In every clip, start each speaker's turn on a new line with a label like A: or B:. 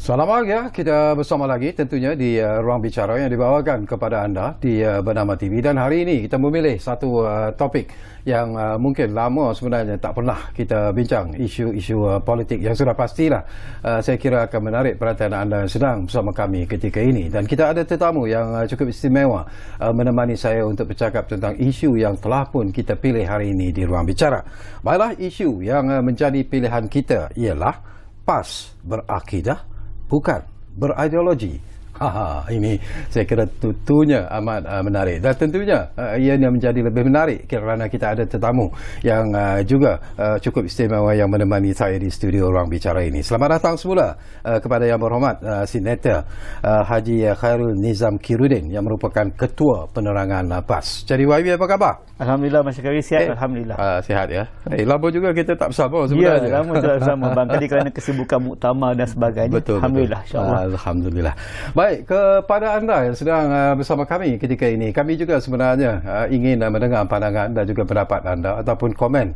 A: Selamat pagi ya, kita bersama lagi tentunya di Ruang Bicara yang dibawakan kepada anda di Bernama TV. Dan hari ini kita memilih satu topik yang mungkin lama sebenarnya tak pernah kita bincang, isu-isu politik yang sudah pastilah saya kira akan menarik perhatian anda yang sedang bersama kami ketika ini. Dan kita ada tetamu yang cukup istimewa menemani saya untuk bercakap tentang isu yang telah pun kita pilih hari ini di Ruang Bicara. Baiklah, isu yang menjadi pilihan kita ialah PAS berakidah bukan berideologi. Ini saya kira tentunya amat menarik, dan tentunya ianya menjadi lebih menarik kerana kita ada tetamu yang juga cukup istimewa yang menemani saya di studio Ruang Bicara ini. Selamat datang semula kepada Yang Berhormat Senator Haji Khairul Nizam Kirudin yang merupakan Ketua Penerangan PAS. Jadi YB, apa khabar?
B: Alhamdulillah, Mas Syakari, sihat. Alhamdulillah.
A: Sihat ya. Lama juga kita tak bersama sebenarnya.
B: Ya, lama tidak bersama bang. Tadi kerana kesibukan muktamar dan sebagainya.
A: Betul.
B: Alhamdulillah, insyaAllah.
A: Alhamdulillah. Baik, kepada anda yang sedang bersama kami ketika ini, kami juga sebenarnya ingin mendengar pandangan dan juga pendapat anda ataupun komen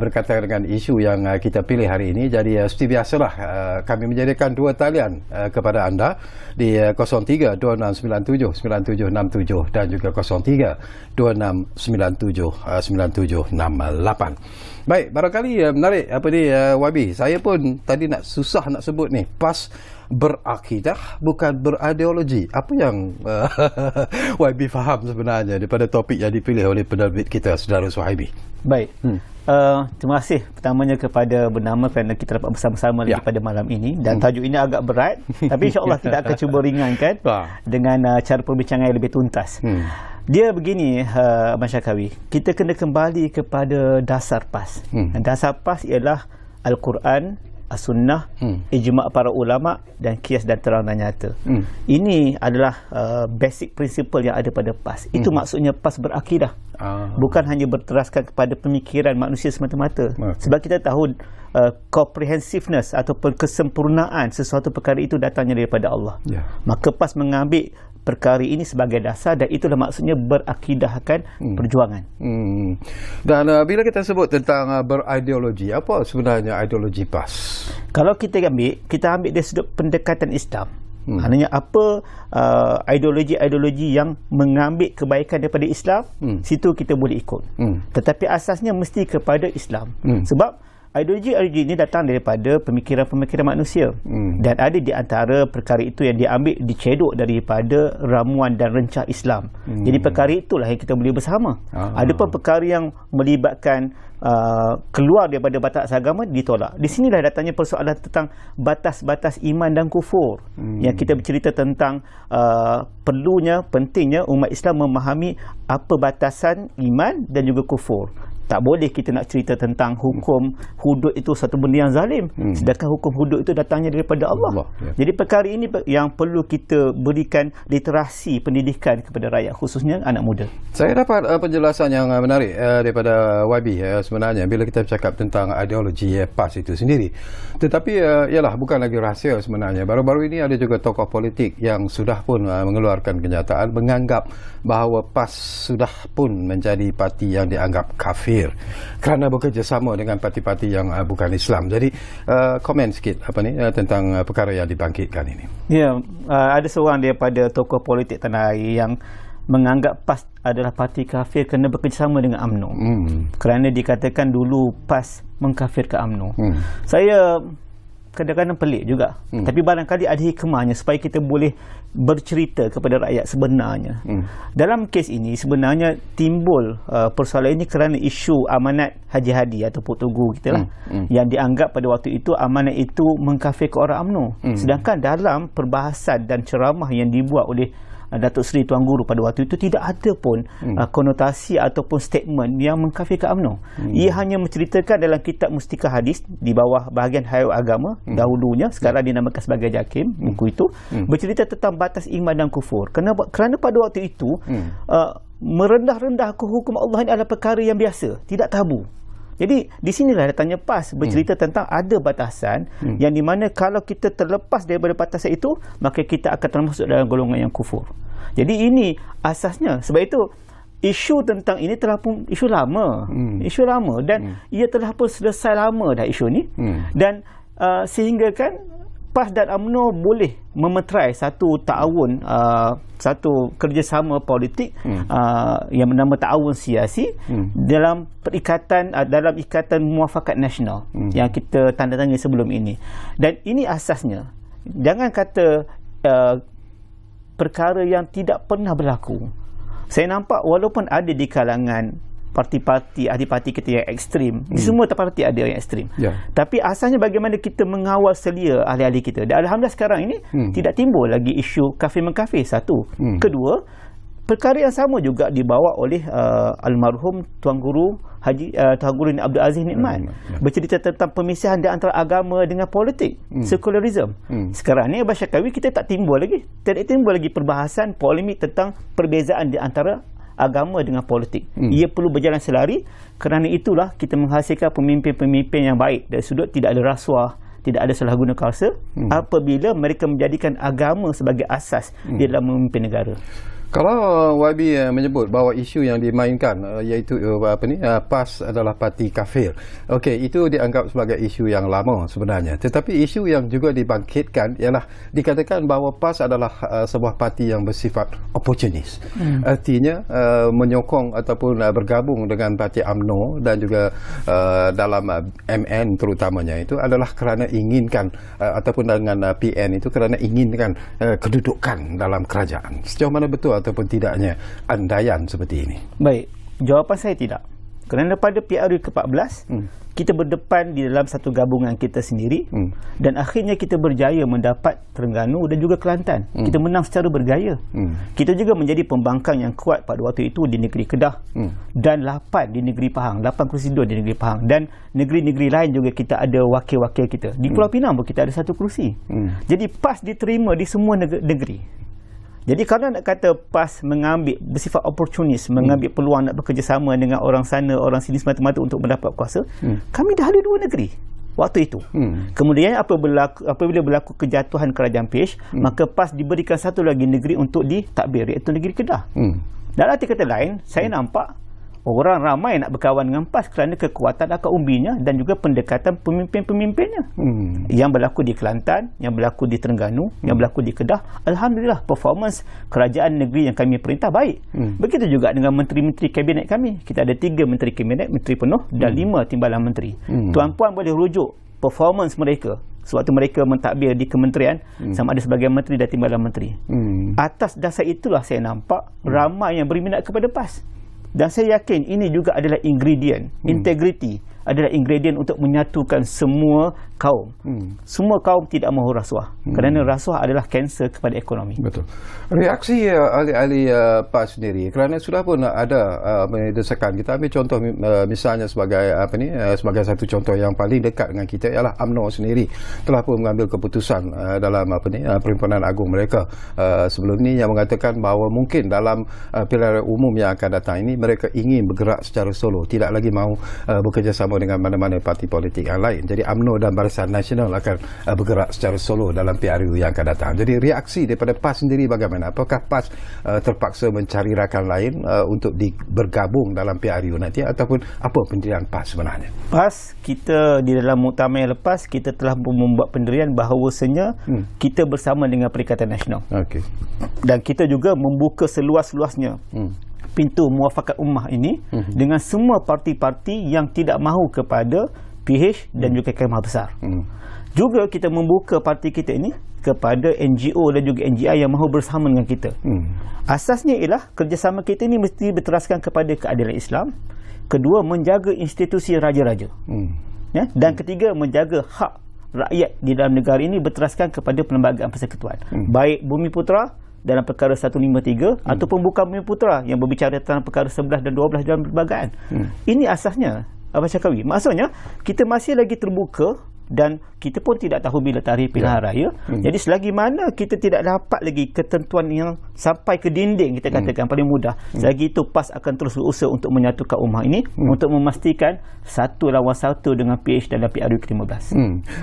A: berkaitan dengan isu yang kita pilih hari ini. Jadi seperti biasalah, kami menyediakan dua talian kepada anda di 03-2697-9767 dan juga 03-2697-9768. Baik, barangkali menarik apa ni YB. Saya pun tadi susah nak sebut ni, PAS berakidah bukan berideologi. Apa yang YB faham sebenarnya daripada topik yang dipilih oleh penerbit kita, saudara Suhaibi?
B: Baik. Terima kasih pertamanya kepada Bernama kerana kita dapat bersama-sama lagi pada malam ini. Dan tajuk ini agak berat, tapi insyaAllah kita akan cuba ringankan dengan cara perbincangan yang lebih tuntas. Dia begini, Mas Syakawi, kita kena kembali kepada dasar PAS. Dasar PAS ialah Al-Quran, As-Sunnah, ijma' para ulama' dan kias dan terang dan nyata. Ini adalah basic principle yang ada pada PAS. Itu maksudnya PAS berakidah. Bukan hanya berteraskan kepada pemikiran manusia semata-mata. Sebab kita tahu comprehensiveness ataupun kesempurnaan sesuatu perkara itu datangnya daripada Allah. Maka PAS mengambil perkara ini sebagai dasar, dan itulah maksudnya berakidahkan perjuangan.
A: Dan bila kita sebut tentang berideologi, apa sebenarnya ideologi PAS?
B: Kalau kita ambil dari sudut pendekatan Islam, maknanya apa ideologi-ideologi yang mengambil kebaikan daripada Islam, situ kita boleh ikut. Tetapi asasnya mesti kepada Islam. Sebab ideologi ini datang daripada pemikiran-pemikiran manusia, dan ada di antara perkara itu yang diambil, dicedok daripada ramuan dan rencah Islam. Jadi perkara itulah yang kita boleh bersama. Ada pun perkara yang melibatkan keluar daripada batas agama, ditolak. Di sinilah datangnya persoalan tentang batas-batas iman dan kufur, yang kita bercerita tentang pentingnya umat Islam memahami apa batasan iman dan juga kufur. Tak boleh kita nak cerita tentang hukum hudud itu satu benda yang zalim, sedangkan hukum hudud itu datangnya daripada Allah. Jadi perkara ini yang perlu kita berikan literasi pendidikan kepada rakyat, khususnya anak muda. Saya
A: dapat penjelasan yang menarik daripada YB sebenarnya bila kita bercakap tentang ideologi PAS itu sendiri. Tetapi ialah bukan lagi rahsia sebenarnya. Baru-baru ini ada juga tokoh politik yang sudah pun mengeluarkan kenyataan menganggap bahawa PAS sudah pun menjadi parti yang dianggap kafir kerana bekerjasama dengan parti-parti yang bukan Islam. Jadi komen sikit tentang perkara yang dibangkitkan ini.
B: Ya, ada seorang daripada tokoh politik tanah air yang menganggap PAS adalah parti kafir kerana bekerjasama dengan UMNO. Kerana dikatakan dulu PAS mengkafirkan UMNO. Saya kadang-kadang pelik juga. Tapi barangkali ada hikmahnya supaya kita boleh bercerita kepada rakyat sebenarnya. Dalam kes ini sebenarnya timbul persoalan ini kerana isu amanat Haji Hadi atau Tugu kita lah, yang dianggap pada waktu itu amanat itu mengkafirkan orang UMNO. Sedangkan dalam perbahasan dan ceramah yang dibuat oleh Datuk Seri Tuan Guru pada waktu itu tidak ada pun konotasi ataupun statement yang mengkafirkan UMNO. Ia hanya menceritakan dalam kitab Mustika Hadis di bawah bahagian Hayat Agama dahulunya, sekarang dinamakan sebagai JAKIM, buku itu bercerita tentang batas iman dan kufur. Kerana pada waktu itu merendah-rendah hukum Allah ini adalah perkara yang biasa, tidak tabu. Jadi di sinilah datangnya PAS bercerita tentang ada batasan yang di mana kalau kita terlepas daripada batasan itu, maka kita akan termasuk dalam golongan yang kufur. Jadi ini asasnya. Sebab itu isu tentang ini telah pun isu lama. Isu lama dan ia telah pun selesai lama dah isu ni. Dan sehingga kan PAS dan UMNO boleh memeterai satu ta'awun, satu kerjasama politik yang bernama ta'awun siasi dalam perikatan, dalam ikatan muafakat nasional yang kita tanda tangan sebelum ini. Dan ini asasnya, jangan kata perkara yang tidak pernah berlaku. Saya nampak walaupun ada di kalangan parti-parti, ahli parti kita yang ekstrim, di semua parti ada yang ekstrim, tapi asalnya bagaimana kita mengawal selia ahli-ahli kita. Dan alhamdulillah sekarang ini tidak timbul lagi isu kafir-mengkafir, satu. Kedua, perkara yang sama juga dibawa oleh almarhum Tuan Guru Haji Tuan Guru Abdul Aziz Nikmat, bercerita tentang pemisahan di antara agama dengan politik, secularism. Sekarang ni Abah Syakawi kita tak timbul lagi, tidak timbul lagi perbahasan polemik tentang perbezaan di antara agama dengan politik. Ia perlu berjalan selari. Kerana itulah kita menghasilkan pemimpin-pemimpin yang baik dari sudut tidak ada rasuah, tidak ada salah guna kuasa, apabila mereka menjadikan agama sebagai asas di dalam memimpin negara.
A: Kalau YB menyebut bahawa isu yang dimainkan iaitu PAS adalah parti kafir. Okey, itu dianggap sebagai isu yang lama sebenarnya. Tetapi isu yang juga dibangkitkan ialah dikatakan bahawa PAS adalah sebuah parti yang bersifat oportunis. Artinya menyokong ataupun bergabung dengan parti UMNO dan juga dalam MN terutamanya itu adalah kerana inginkan ataupun dengan PN itu kerana inginkan kedudukan dalam kerajaan. Sejauh mana betul ataupun tidaknya andaian seperti ini? Baik,
B: jawapan saya tidak. Kerana pada PRU ke-14 kita berdepan di dalam satu gabungan kita sendiri, dan akhirnya kita berjaya mendapat Terengganu dan juga Kelantan. Kita menang secara bergaya. Kita juga menjadi pembangkang yang kuat pada waktu itu di negeri Kedah, dan 8 di negeri Pahang, 8 kursi dua di negeri Pahang, dan negeri-negeri lain juga kita ada wakil-wakil kita. Di Pulau Pinang pun kita ada 1 kursi. Jadi PAS diterima di semua negeri. Jadi kalau nak kata PAS mengambil bersifat oportunis, mengambil peluang nak bekerjasama dengan orang sana, orang sini semata-mata untuk mendapat kuasa, kami dah ada 2 negeri waktu itu. Kemudian apabila berlaku kejatuhan kerajaan PH, maka PAS diberikan satu lagi negeri untuk ditadbir, iaitu negeri Kedah. Dalam arti kata lain, saya nampak orang ramai nak berkawan dengan PAS kerana kekuatan akar umbinya dan juga pendekatan pemimpin-pemimpinnya. Yang berlaku di Kelantan, yang berlaku di Terengganu, yang berlaku di Kedah, alhamdulillah performance kerajaan negeri yang kami perintah baik. Begitu juga dengan menteri-menteri kabinet kami. Kita ada 3 menteri kabinet, menteri penuh, dan 5 timbalan menteri. Tuan-puan boleh rujuk performance mereka sewaktu mereka mentadbir di kementerian, sama ada sebagai menteri dan timbalan menteri. Atas dasar itulah saya nampak ramai yang berminat kepada PAS. Dan saya yakin ini juga adalah ingredient, integriti adalah ingredient untuk menyatukan semua kaum. Semua kaum tidak mahu rasuah, kerana rasuah adalah kanser kepada ekonomi.
A: Betul. Reaksi ahli-ahli PAS sendiri, kerana sudah pun ada desakan. Kita ambil contoh misalnya sebagai sebagai satu contoh yang paling dekat dengan kita ialah UMNO sendiri telah pun mengambil keputusan dalam perhimpunan agung mereka sebelum ni yang mengatakan bahawa mungkin dalam pilihan umum yang akan datang ini mereka ingin bergerak secara solo, tidak lagi mahu bekerjasama dengan mana-mana parti politik yang lain. Jadi UMNO dan Barisan Nasional akan bergerak secara solo dalam PRU yang akan datang. Jadi reaksi daripada PAS sendiri bagaimana? Apakah PAS terpaksa mencari rakan lain untuk bergabung dalam PRU nanti, ataupun apa pendirian PAS sebenarnya?
B: PAS, kita di dalam muktamar yang lepas kita telah membuat pendirian bahawasanya kita bersama dengan Perikatan Nasional. Dan kita juga membuka seluas-luasnya pintu muafakat ummah ini dengan semua parti-parti yang tidak mahu kepada PH dan juga Kemah Besar. Juga kita membuka parti kita ini kepada NGO dan juga NGI yang mahu bersama dengan kita. Asasnya ialah kerjasama kita ini mesti berteraskan kepada keadilan Islam. Kedua, menjaga institusi raja-raja. Dan ketiga, menjaga hak rakyat di dalam negara ini berteraskan kepada perlembagaan persekutuan. Baik Bumi Putera dalam perkara 153 ataupun bukan Bumi Putera yang berbicara tentang perkara 11 dan 12 dalam perlembagaan. Ini asasnya Abah Syakawi. Maksudnya kita masih lagi terbuka dan kita pun tidak tahu bila tarikh pilihan raya. Jadi selagi mana kita tidak dapat lagi ketentuan yang sampai ke dinding, kita katakan paling mudah, selagi itu PAS akan terus berusaha untuk menyatukan ummah ini, untuk memastikan satu lawan satu dengan PH dalam PRU ke-15.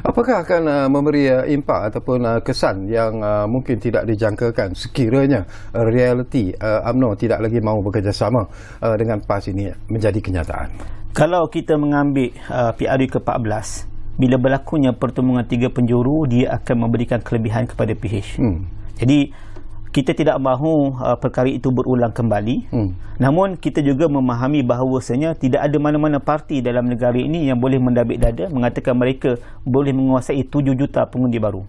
A: Apakah akan memberi impak ataupun kesan yang mungkin tidak dijangkakan sekiranya realiti UMNO tidak lagi mahu bekerjasama dengan PAS ini menjadi kenyataan?
B: Kalau kita mengambil PRU ke-14, bila berlakunya pertemuan 3 penjuru, dia akan memberikan kelebihan kepada PH. Jadi kita tidak mahu perkara itu berulang kembali. Namun kita juga memahami bahawasanya tidak ada mana-mana parti dalam negara ini yang boleh mendabik dada mengatakan mereka boleh menguasai 7 juta pengundi baru.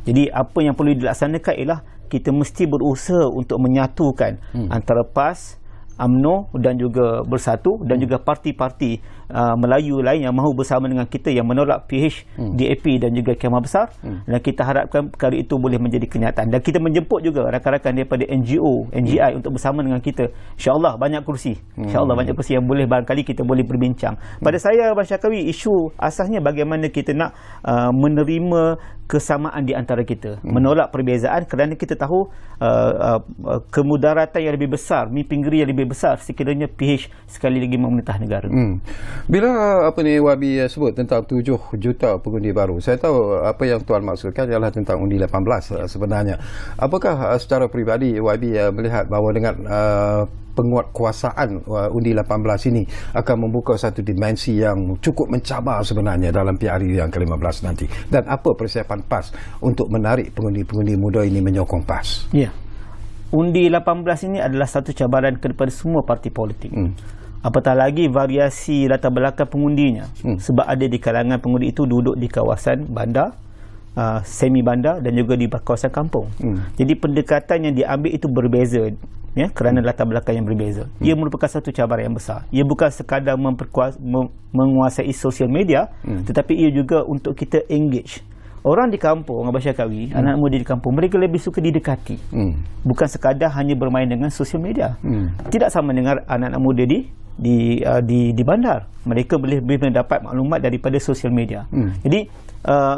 B: Jadi apa yang perlu dilaksanakan ialah kita mesti berusaha untuk menyatukan antara PAS, UMNO dan juga Bersatu dan juga parti-parti Melayu lain yang mahu bersama dengan kita yang menolak PH, DAP dan juga Khemah Besar, dan kita harapkan perkara itu boleh menjadi kenyataan. Dan kita menjemput juga rakan-rakan daripada NGO, NGI untuk bersama dengan kita. InsyaAllah banyak kursi, InsyaAllah banyak kursi yang boleh barangkali kita boleh berbincang. Pada saya, Abang Syarkawi, isu asasnya bagaimana kita nak menerima kesamaan di antara kita, menolak perbezaan, kerana kita tahu kemudaratan yang lebih besar, mimpi ngeri yang lebih besar sekiranya PH sekali lagi memerintah negara.
A: Bila Wabi sebut tentang 7 juta pengundi baru, saya tahu apa yang tuan maksudkan ialah tentang undi 18 sebenarnya. Apakah secara peribadi Wabi melihat bahawa dengan penguatkuasaan undi 18 ini akan membuka satu dimensi yang cukup mencabar sebenarnya dalam PRU yang ke-15 nanti? Dan apa persiapan PAS untuk menarik pengundi-pengundi muda ini menyokong PAS?
B: Ya, undi 18 ini adalah satu cabaran kepada semua parti politik. Apatah lagi variasi latar belakang pengundinya. Sebab ada di kalangan pengundi itu duduk di kawasan bandar, semi bandar dan juga di kawasan kampung. Jadi pendekatan yang diambil itu berbeza, ya, kerana latar belakang yang berbeza. Ia merupakan satu cabaran yang besar. Ia bukan sekadar menguasai sosial media, tetapi ia juga untuk kita engage. Orang di kampung, Abang Syarkawi, anak muda di kampung, mereka lebih suka didekati. Bukan sekadar hanya bermain dengan sosial media. Tidak sama dengan anak-anak muda di bandar. Mereka boleh mendapat maklumat daripada sosial media. Jadi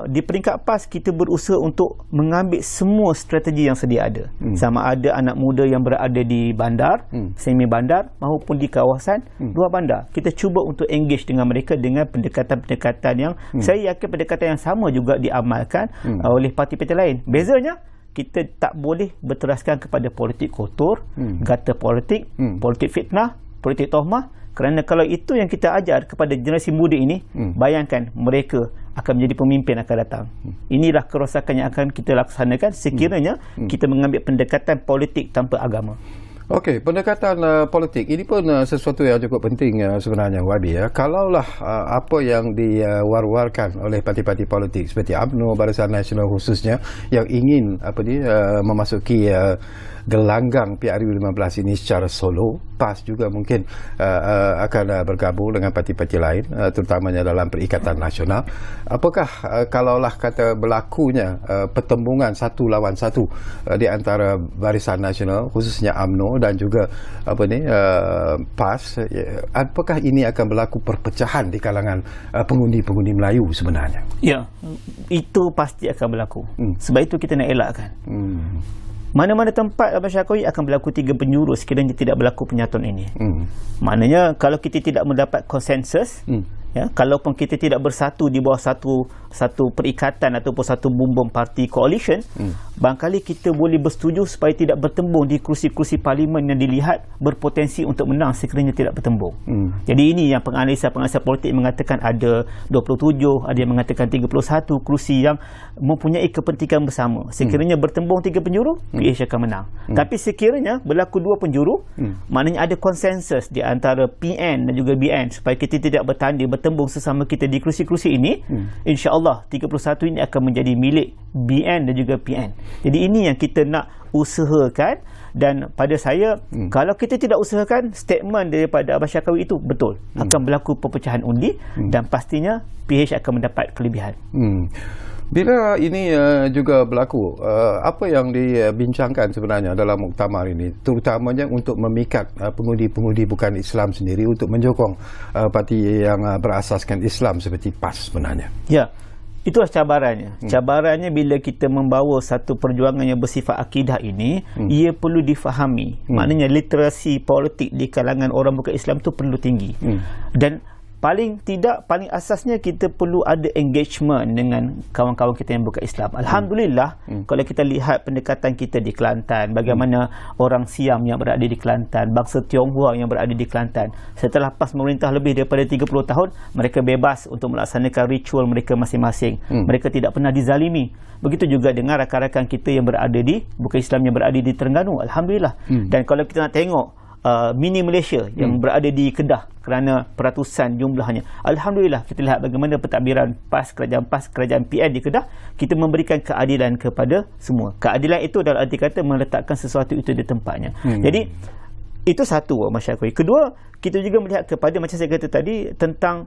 B: di peringkat PAS kita berusaha untuk mengambil semua strategi yang sedia ada. Sama ada anak muda yang berada di bandar, semi bandar maupun di kawasan luar bandar. Kita cuba untuk engage dengan mereka dengan pendekatan-pendekatan yang saya yakin pendekatan yang sama juga diamalkan oleh parti-parti lain. Bezanya kita tak boleh berteraskan kepada politik kotor, gata politik, politik fitnah, politik tohmah, kerana kalau itu yang kita ajar kepada generasi muda ini, bayangkan mereka akan menjadi pemimpin akan datang. Inilah kerosakan yang akan kita laksanakan sekiranya kita mengambil pendekatan politik tanpa agama.
A: Okey, pendekatan politik ini pun sesuatu yang cukup penting sebenarnya, Wabi. Kalaulah apa yang diwar-warkan oleh parti-parti politik seperti UMNO, Barisan Nasional khususnya, yang ingin memasuki gelanggang PRU 15 ini secara solo, PAS juga mungkin akan bergabung dengan parti-parti lain, terutamanya dalam Perikatan Nasional. Apakah kalaulah kata berlakunya pertembungan satu lawan satu di antara Barisan Nasional khususnya UMNO dan juga PAS, apakah ini akan berlaku perpecahan di kalangan pengundi-pengundi Melayu sebenarnya?
B: Ya, itu pasti akan berlaku. Sebab itu kita nak elakkan. Mana-mana tempat, Abang Syarkawi, akan berlaku 3 penjuru sekiranya tidak berlaku penyatuan ini. Maknanya kalau kita tidak mendapat konsensus, ya, kalaupun kita tidak bersatu di bawah satu perikatan ataupun satu bumbung parti coalition, barangkali kita boleh bersetuju supaya tidak bertembung di kursi-kursi parlimen yang dilihat berpotensi untuk menang sekiranya tidak bertembung. Jadi ini yang penganalisa politik mengatakan ada 27, ada yang mengatakan 31 kursi yang mempunyai kepentingan bersama. Sekiranya bertembung 3 penjuru, PH akan menang. Tapi sekiranya berlaku 2 penjuru, maknanya ada konsensus di antara PN dan juga BN supaya kita tidak bertanding, bertembung sesama kita di kursi-kursi ini, insya-Allah 31 ini akan menjadi milik BN dan juga PN. Jadi ini yang kita nak usahakan, dan pada saya kalau kita tidak usahakan, statement daripada Abang Syarkawi itu betul, akan berlaku perpecahan undi dan pastinya PH akan mendapat kelebihan.
A: Bila ini juga berlaku, apa yang dibincangkan sebenarnya dalam muktamar ini, terutamanya untuk memikat pengundi-pengundi bukan Islam sendiri untuk menyokong parti yang berasaskan Islam seperti PAS sebenarnya? Ya,
B: itulah cabarannya. Cabarannya bila kita membawa satu perjuangan yang bersifat akidah ini, ia perlu difahami. Maknanya literasi politik di kalangan orang bukan Islam itu perlu tinggi. Dan paling asasnya kita perlu ada engagement dengan kawan-kawan kita yang bukan Islam. Alhamdulillah, kalau kita lihat pendekatan kita di Kelantan, bagaimana orang Siam yang berada di Kelantan, bangsa Tionghoa yang berada di Kelantan, setelah PAS memerintah lebih daripada 30 tahun, mereka bebas untuk melaksanakan ritual mereka masing-masing. Mereka tidak pernah dizalimi. Begitu juga dengan rakan-rakan kita yang berada di bukan Islam yang berada di Terengganu. Alhamdulillah. Dan kalau kita nak tengok mini Malaysia yang berada di Kedah kerana peratusan jumlahnya, alhamdulillah kita lihat bagaimana pentadbiran kerajaan PN di Kedah, kita memberikan keadilan kepada semua. Keadilan itu dalam arti kata meletakkan sesuatu itu di tempatnya. Jadi itu satu, masyarakat. Kedua, kita juga melihat kepada macam saya kata tadi tentang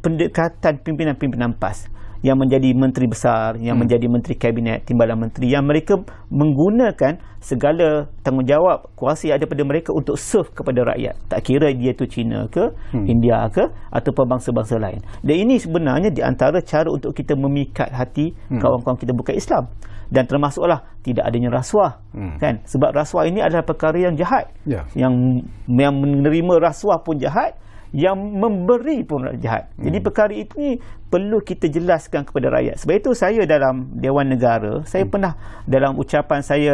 B: pendekatan pimpinan-pimpinan PAS yang menjadi menteri besar, yang menjadi menteri kabinet, timbalan menteri, yang mereka menggunakan segala tanggungjawab kuasa yang ada pada mereka untuk serve kepada rakyat, tak kira dia tu Cina ke, India ke, ataupun bangsa-bangsa lain. Dan ini sebenarnya di antara cara untuk kita memikat hati kawan-kawan kita bukan Islam. Dan termasuklah tidak adanya rasuah, kan? Sebab rasuah ini adalah perkara yang jahat. Yang menerima rasuah pun jahat, yang memberi pun jahat. Jadi perkara ini perlu kita jelaskan kepada rakyat. Sebab itu saya dalam Dewan Negara, saya pernah dalam ucapan saya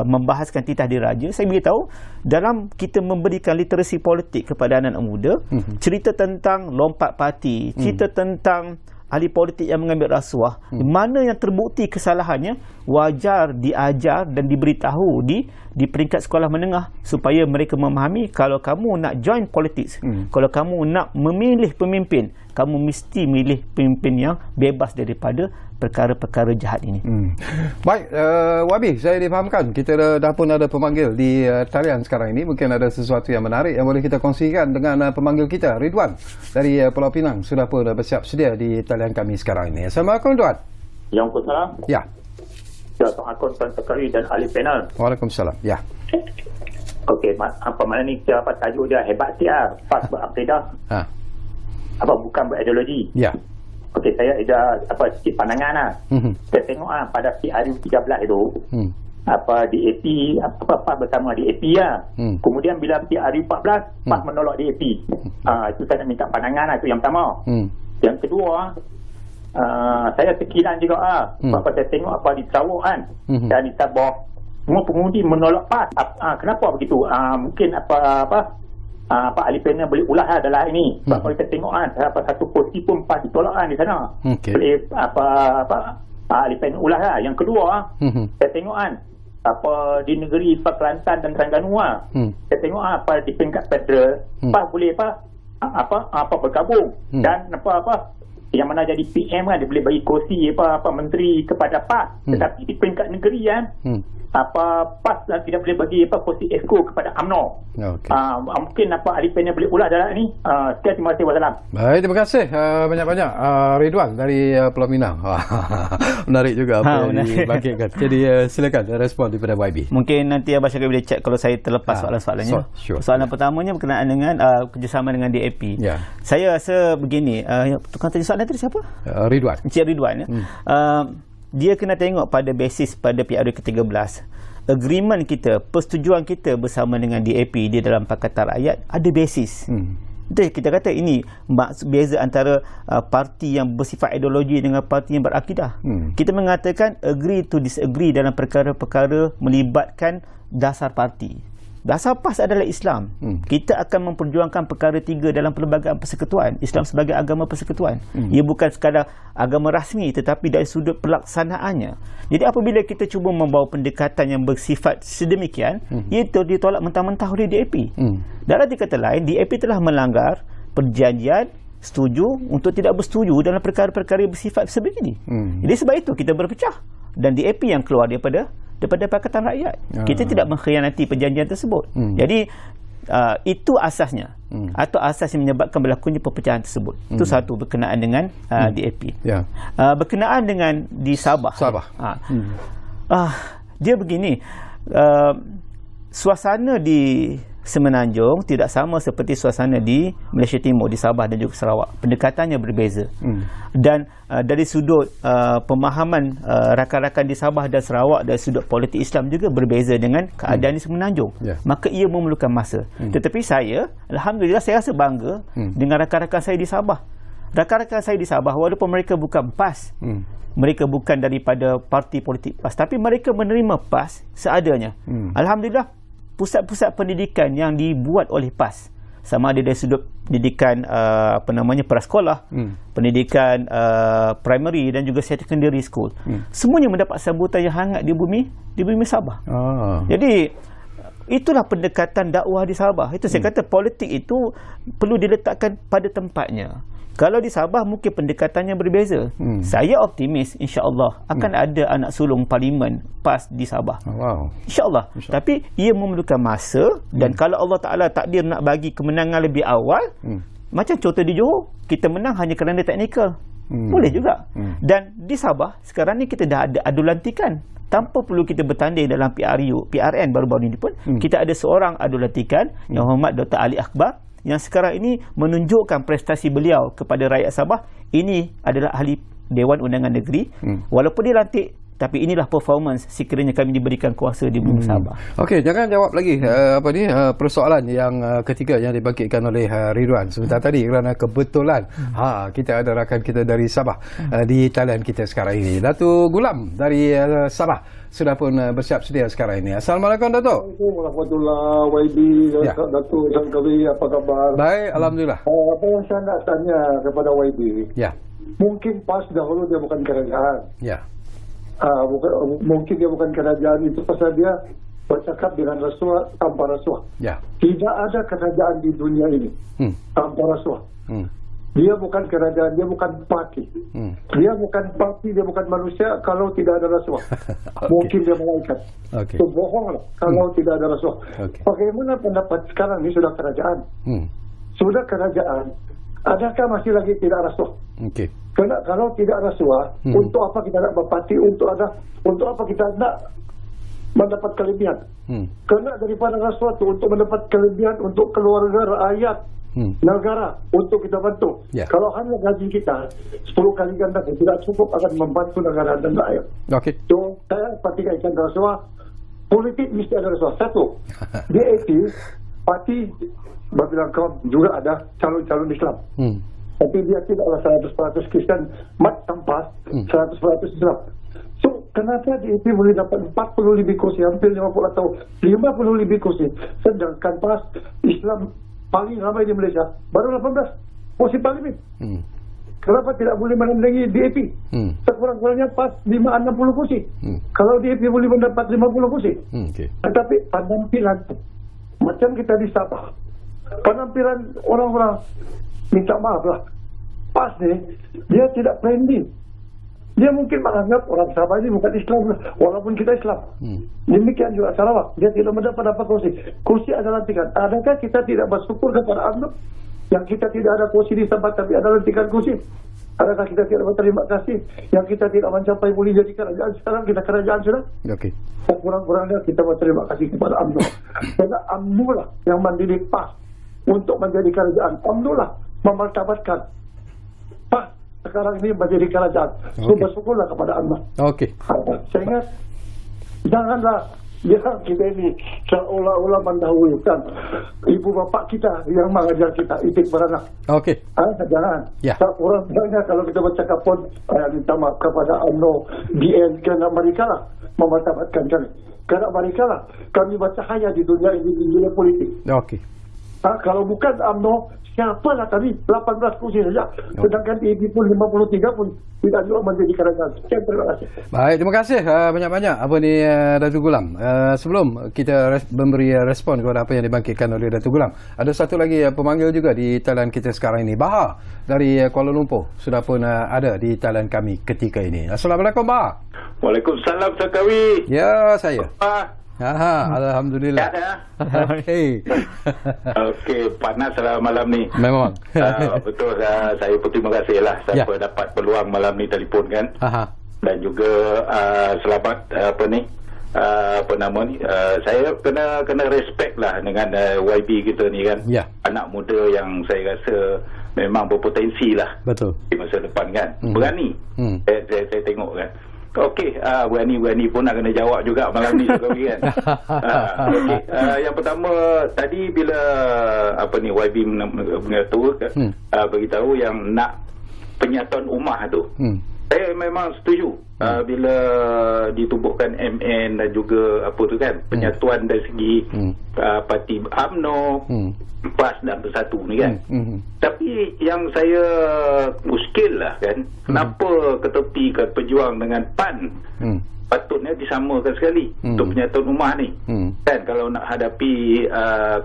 B: membahaskan titah diraja, saya beritahu dalam kita memberikan literasi politik kepada anak-anak muda, cerita tentang lompat parti, cerita tentang ahli politik yang mengambil rasuah, mana yang terbukti kesalahannya, wajar diajar dan diberitahu di peringkat sekolah menengah supaya mereka memahami kalau kamu nak join politics, kalau kamu nak memilih pemimpin, kamu mesti milih pemimpin yang bebas daripada perkara-perkara jahat ini.
A: Baik, Wabi, saya difahamkan kita dah pun ada pemanggil di talian sekarang ini. Mungkin ada sesuatu yang menarik yang boleh kita kongsikan dengan pemanggil kita, Ridwan dari Pulau Pinang, sudah pun bersiap sedia di talian kami sekarang ini. Assalamualaikum, Ridwan.
C: Waalaikumsalam.
A: Ya.
C: Assalamualaikum Tuan Sekretari dan ahli panel.
A: Waalaikumsalam. Ya.
C: Okey, apa mana ni siapa tajuk dia hebat dia, PAS berakidah. Apa bukan berideologi.
A: Ya.
C: Okey, saya ada sikit pandangan lah. Saya tengok pada PRU 13 itu, di AP, PAS bersama di AP lah. Kemudian bila PRU 14, PAS menolak di AP. Itu saya nak minta pandangan lah, itu yang pertama. Yang kedua, saya sekilan juga sebab saya tengok apa di Sarawak kan, dan di Sabah semua pengundi menolak PAS. Kenapa begitu? Mungkin ahli panel boleh ulas adalah ini. Sebab kalau kita tengok satu kursi pun PAS ditolak di sana. Boleh ahli panel ulas lah. Yang kedua, saya tengok di negeri Kelantan dan Terengganu saya tengok di peringkat federal PAS boleh bergabung dan yang mana jadi PM kan, dia boleh bagi kursi menteri kepada PAS. Tetapi di peringkat negeri PAS tidak boleh bagi kursi EXCO kepada UMNO. Mungkin ahli panel boleh ulas dalam ni. Sekian, terima kasih. Wassalam.
A: Baik, terima kasih banyak-banyak Ridwan dari Pulau Pinang. Menarik juga apa yang dibangkitkan. Jadi silakan respon daripada YB.
B: Mungkin nanti Abang Syakir boleh cek kalau saya terlepas soalan-soalannya. Soalan pertamanya berkenaan dengan kerjasama dengan DAP. Saya rasa begini, tukang tanya soalan tadi siapa?
A: Ridwan.
B: Encik Ridwan. Dia kena tengok pada basis pada PRU ke-13. Agreement kita, persetujuan kita bersama dengan DAP di dalam Pakatan Rakyat ada basis. Jadi kita kata ini beza antara parti yang bersifat ideologi dengan parti yang berakidah. Kita mengatakan agree to disagree dalam perkara-perkara melibatkan dasar parti. Dasar PAS adalah Islam. Kita akan memperjuangkan perkara 3 dalam perlembagaan persekutuan. Islam sebagai agama persekutuan. Ia bukan sekadar agama rasmi, tetapi dari sudut pelaksanaannya. Jadi apabila kita cuba membawa pendekatan yang bersifat sedemikian, ia ditolak mentah-mentah oleh DAP. Dalam arti kata lain, DAP telah melanggar perjanjian setuju untuk tidak bersetuju dalam perkara-perkara bersifat sebegini. Jadi sebab itu kita berpecah. Dan DAP yang keluar daripada Pakatan Rakyat. Kita tidak mengkhianati perjanjian tersebut. Jadi itu asasnya, atau asas yang menyebabkan berlakunya perpecahan tersebut. Itu satu berkenaan dengan DAP. Berkenaan dengan di Sabah. Dia begini, suasana di Semenanjung tidak sama seperti suasana di Malaysia Timur, di Sabah dan juga Sarawak. Pendekatannya berbeza. Dan dari sudut pemahaman rakan-rakan di Sabah dan Sarawak, dari sudut politik Islam juga berbeza dengan keadaan di Semenanjung. Maka ia memerlukan masa. Tetapi saya, alhamdulillah, saya rasa bangga dengan rakan-rakan saya di Sabah. Rakan-rakan saya di Sabah, walaupun mereka bukan PAS, mereka bukan daripada parti politik PAS, tapi mereka menerima PAS seadanya. Alhamdulillah, pusat-pusat pendidikan yang dibuat oleh PAS, sama ada dari sudut pendidikan prasekolah, pendidikan primary dan juga secondary school, semuanya mendapat sambutan yang hangat di bumi Sabah. Jadi itulah pendekatan dakwah di Sabah. Itu saya kata politik itu perlu diletakkan pada tempatnya. Kalau di Sabah mungkin pendekatannya berbeza. Saya optimis insya-Allah akan ada anak sulung parlimen PAS di Sabah. Insya-Allah. Tapi ia memerlukan masa, dan kalau Allah Taala takdir nak bagi kemenangan lebih awal, macam contoh di Johor, kita menang hanya kerana teknikal. Boleh juga. Dan di Sabah sekarang ni kita dah ada adu lantikan. Tanpa perlu kita bertanding dalam PRN baru-baru ini pun, kita ada seorang adu lantikan, Yang Hormat Dr. Ali Akbar, yang sekarang ini menunjukkan prestasi beliau kepada rakyat Sabah. Ini adalah ahli Dewan Undangan Negeri. Walaupun dia lantik, tapi inilah performance sekiranya kami diberikan kuasa di bumi Sabah.
A: Okey, jangan jawab lagi persoalan yang ketiga yang dibangkitkan oleh Ridwan sebentar tadi, kerana kebetulan kita ada rakan kita dari Sabah di talian kita sekarang ini. Datuk Gulam dari Sabah sudah pun bersiap sedia sekarang ini. Assalamualaikum Datuk.
D: Assalamualaikum warahmatullahi wabarakatuh. Datuk Sangkawi, apa khabar?
A: Baik, alhamdulillah.
D: Apa yang saya nak tanya kepada YB, mungkin PAS dahulu dia bukan kerajaan. Mungkin dia bukan kerajaan, itu pasal dia bercakap dengan rasuah tanpa rasuah. Tidak ada kerajaan di dunia ini tanpa rasuah. Dia bukan kerajaan, dia bukan parti. Dia bukan parti, dia bukan manusia kalau tidak ada rasuah. Mungkin dia malaikat. Itu bohonglah kalau tidak ada rasuah. Bagaimana pendapat sekarang ini sudah kerajaan? Sudah kerajaan, adakah masih lagi tidak rasuah? Kerana kalau tidak rasuah, untuk apa kita nak berparti? Untuk apa kita nak mendapat kelebihan? Kerana daripada rasuah itu untuk mendapat kelebihan untuk keluarga, rakyat, negara, untuk kita bantu. Kalau hanya gaji kita 10 kali ganda tidak cukup akan membantu negara dan rakyat. So, saya pertikaikan rasuah. Politik mesti ada rasuah. Satu, DAP parti berbilang kaum juga ada calon-calon Islam. Tapi dia tidaklah 100% Kristen, macam PAS 100% Islam. So, kenapa DAP boleh dapat 40 lebih kursi, hampir 50 atau 50 lebih kursi, sedangkan PAS Islam paling ramai di Malaysia baru 18 kursi parlimen. Kenapa tidak boleh menandingi DAP? Sekurang-kurangnya PAS 60 kursi. Kalau DAP boleh mendapat 50 kursi. Tetapi penampilan macam kita di Sabah, penampilan orang-orang, minta maaf lah, PAS ni dia tidak friendly. Dia mungkin menganggap orang Sabah ini bukan Islam, walaupun kita Islam. Demikian juga Sarawak, dia tidak mendapat apa kursi. Kursi adalah lantikan. Adakah kita tidak bersyukur kepada UMNO yang kita tidak ada kursi di Sabah tapi ada lantikan kursi? Adakah kita tidak berterima kasih yang kita tidak mencapai boleh jadi kerajaan? Sekarang kita kerajaan sudah. Kurang-kurangnya kita berterima kasih kepada UMNO. Karena UMNO lah yang mendidik PAS untuk menjadi kerajaan. UMNO lah memartabatkan PAS sekarang ini menjadi kerajaan. So, bersyukurlah kepada Allah. Saya ingat, janganlah kita ini seolah-olah mendahulukan ibu bapa kita yang mengajar kita etik beranak. Jangan. Orang banyak kalau kita bercakap pun minta maaf kepada UMNO, DN, kerana mereka lah memartabatkan kami. Kerana mereka lah kami bercahaya di dunia ini, di dunia politik. Kalau bukan UMNO, siapalah kami 18 kursi saja. Sedangkan DAP pun 53 pun tidak juga menjadi kerajaan. Terima kasih.
A: Baik, terima kasih banyak-banyak Datuk Gulam. Sebelum kita memberi respon kepada apa yang dibangkitkan oleh Datuk Gulam, ada satu lagi pemanggil juga di talian kita sekarang ini, Bahar dari Kuala Lumpur, sudah pun ada di talian kami ketika ini. Assalamualaikum, Bahar.
E: Waalaikumsalam, Sakawi.
A: Ya, saya. Alhamdulillah.
E: Okey, panaslah malam ni.
A: Memang.
E: Betul, saya berterima kasih lah saya dapat peluang malam ni telefon kan. Dan juga selamat apa nama ni, saya kena respect lah dengan YB kita ni kan. Anak muda yang saya rasa memang berpotensi lah.
A: Betul.
E: Di masa depan kan. Berani. Saya tengok kan. Okey, berani pun nak kena jawab juga malam ni Sakawi kan. Okey, yang pertama tadi bila YB beritahu yang nak penyatuan ummah tu. Saya memang setuju bila ditubuhkan MN dan juga penyatuan dari segi parti UMNO, PAS dan Bersatu ni kan. Tapi yang saya muskil lah kan, kenapa ketepikan Pejuang dengan PAN patutnya disamakan sekali untuk penyatuan ummah ni. Kan kalau nak hadapi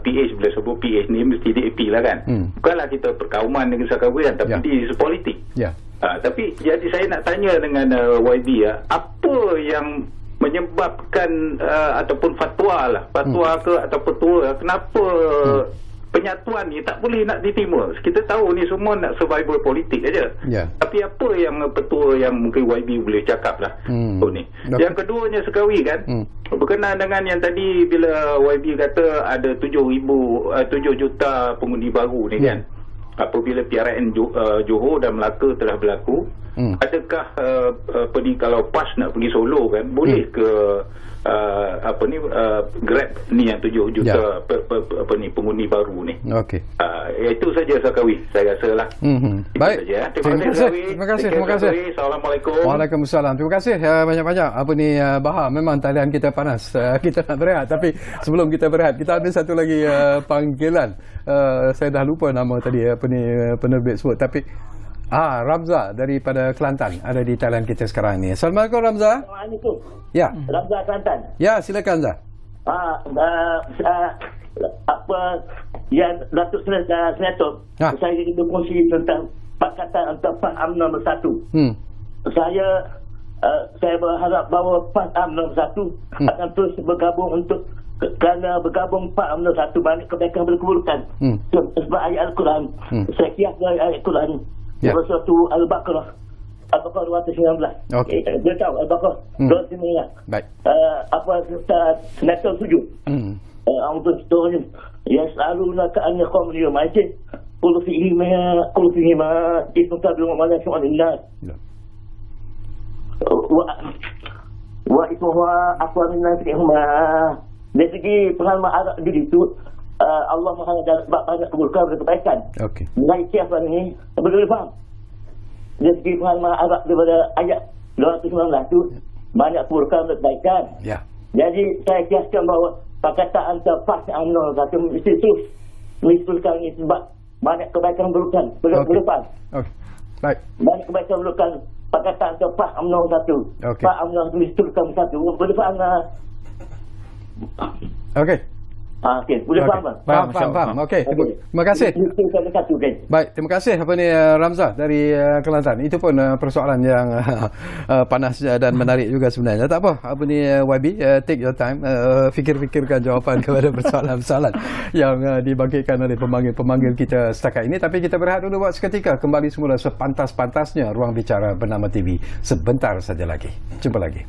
E: PH, bila sebut PH ni mesti DAP lah kan. Bukanlah kita perkauman dengan Sakawi kan, tapi di isu politik. Tapi jadi saya nak tanya dengan YB apa yang menyebabkan ataupun fatwa ke atau petua kenapa penyatuan ni tak boleh nak diterima. Kita tahu ni semua nak survival politik aja. Tapi apa yang petua yang mungkin YB boleh cakap lah ni. Yang keduanya Sakawi kan, berkenaan dengan yang tadi bila YB kata ada 7 juta pengundi baru ni kan. Apabila PRN Johor dan Melaka telah berlaku, adakah kalau PAS nak pergi Solo kan, boleh ke Grab ni yang 7 juta pengundi baru ni. Itu saja Sakawi, saya rasa lah.
A: Baik. Terima kasih.
E: Assalamualaikum.
A: Waalaikumsalam. Terima kasih banyak-banyak. Bahar, memang talian kita panas. Kita nak berehat, tapi sebelum kita berehat, kita ada satu lagi panggilan. Saya dah lupa nama tadi penerbit sebut, tapi Ramza daripada Kelantan ada di talian kita sekarang ni. Assalamualaikum Ramza.
F: Assalamualaikum.
A: Ya.
F: Ramza Kelantan.
A: Ya, silakan Ramza. Yang Datuk Senator, saya ingin berkongsi tentang Pakatan antara PAS UMNO Bersatu. Saya berharap bahawa PAS UMNO Bersatu akan terus bergabung kerana bergabung PAS UMNO Bersatu banyak kebaikan berkeburukan. Sebab ayat Al-Quran, saya kias dari ayat Al-Quran. Surah Al-Baqarah 219. Dia tahu Al-Baqarah 219.
E: Baik.
F: Senator setuju. Untuk seterusnya, yas'alunaka an yaqamul yawma'idin qul fihima ismuka mana su'alillah wa ismuha aqwa min nafihuma. Dari segi pengalaman Arab diri itu, Allah Maha banyak keburukan berkebaikan. Naik kiasan ini boleh faham. Dari segi pengalaman Arab daripada ayat 219 itu banyak keburukan berkebaikan. Jadi saya kiaskan bahawa Pakatan antara PAS UMNO Bersatu mesti terus menyusulkan ini sebab banyak kebaikan keburukan berdepan.
A: Baik.
F: Banyak kebaikan keburukan Pakatan antara PAS UMNO Bersatu. PAS UMNO menyusulkan bersatu berdepan. Boleh faham.
A: Okey. Terima kasih. Baik, terima kasih Ramza dari Kelantan. Itu pun persoalan yang panas dan menarik juga sebenarnya. Tak apa, YB, take your time, fikir-fikirkan jawapan kepada persoalan-persoalan yang dibangkitkan oleh pemanggil-pemanggil kita setakat ini. Tapi kita berehat dulu buat seketika. Kembali semula sepantas-pantasnya Ruang Bicara Bernama TV sebentar saja lagi. Jumpa lagi.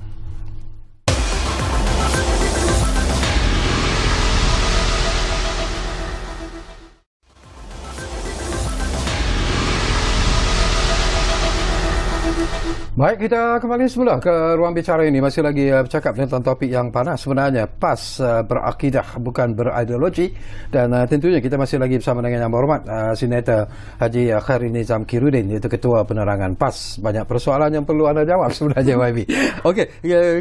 A: Baik, kita kembali semula ke ruang bicara ini. Masih lagi bercakap tentang topik yang panas sebenarnya. PAS berakidah bukan berideologi. Dan tentunya kita masih lagi bersama dengan Yang Berhormat Senator Haji Khairi Nizam Kirudin, iaitu Ketua Penerangan PAS. Banyak persoalan yang perlu anda jawab sebenarnya YB. Okey,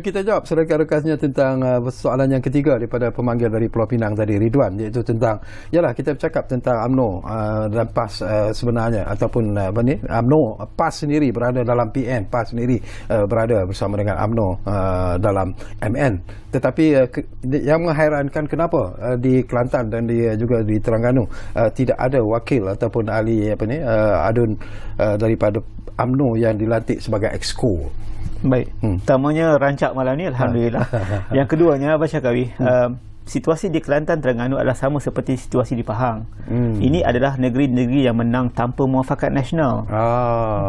A: kita jawab serekas-rekasnya tentang persoalan yang ketiga daripada pemanggil dari Pulau Pinang tadi, Ridwan, iaitu tentang, yalah, kita bercakap tentang UMNO dan PAS sebenarnya, ataupun UMNO, PAS sendiri berada dalam PN, PAS sendiri berada bersama dengan UMNO dalam MN. Tetapi yang menghairankan kenapa di Kelantan dan juga di Terengganu tidak ada wakil ataupun ahli adun daripada UMNO yang dilantik sebagai exco.
B: Baik, pertamanya rancak malam ni alhamdulillah. Yang keduanya Abah Syakawi, situasi di Kelantan, Terengganu adalah sama seperti situasi di Pahang. Ini adalah negeri-negeri yang menang tanpa muafakat nasional.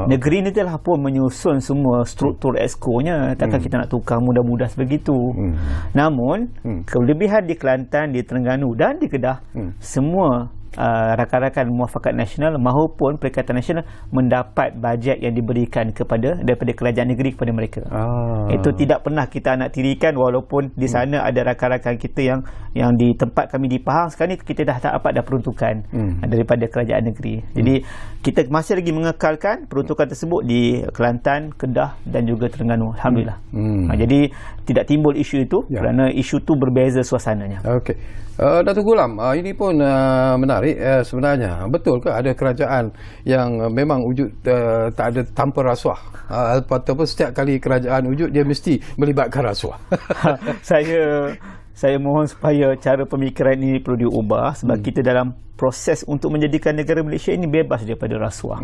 B: Negeri ini telah pun menyusun semua struktur exco-nya. Takkan kita nak tukar mudah-mudah sebegitu. Namun kelebihan di Kelantan, di Terengganu dan di Kedah, semua rakan-rakan muafakat nasional maupun Perikatan Nasional mendapat bajet yang diberikan daripada kerajaan negeri kepada mereka. Itu tidak pernah kita nak tirikan, walaupun di sana ada rakan-rakan kita yang di tempat kami di Pahang sekarang ni kita dah tak dapat peruntukan daripada kerajaan negeri. Jadi kita masih lagi mengekalkan peruntukan tersebut di Kelantan, Kedah dan juga Terengganu, alhamdulillah. Jadi tidak timbul isu itu kerana isu itu berbeza suasananya.
A: Okey. Datuk Gulam, ini pun menarik sebenarnya. Betul ke ada kerajaan yang memang wujud tak ada tanpa rasuah? Ataupun setiap kali kerajaan wujud dia mesti melibatkan rasuah?
B: Saya mohon supaya cara pemikiran ini perlu diubah, sebab kita dalam proses untuk menjadikan negara Malaysia ini bebas daripada rasuah.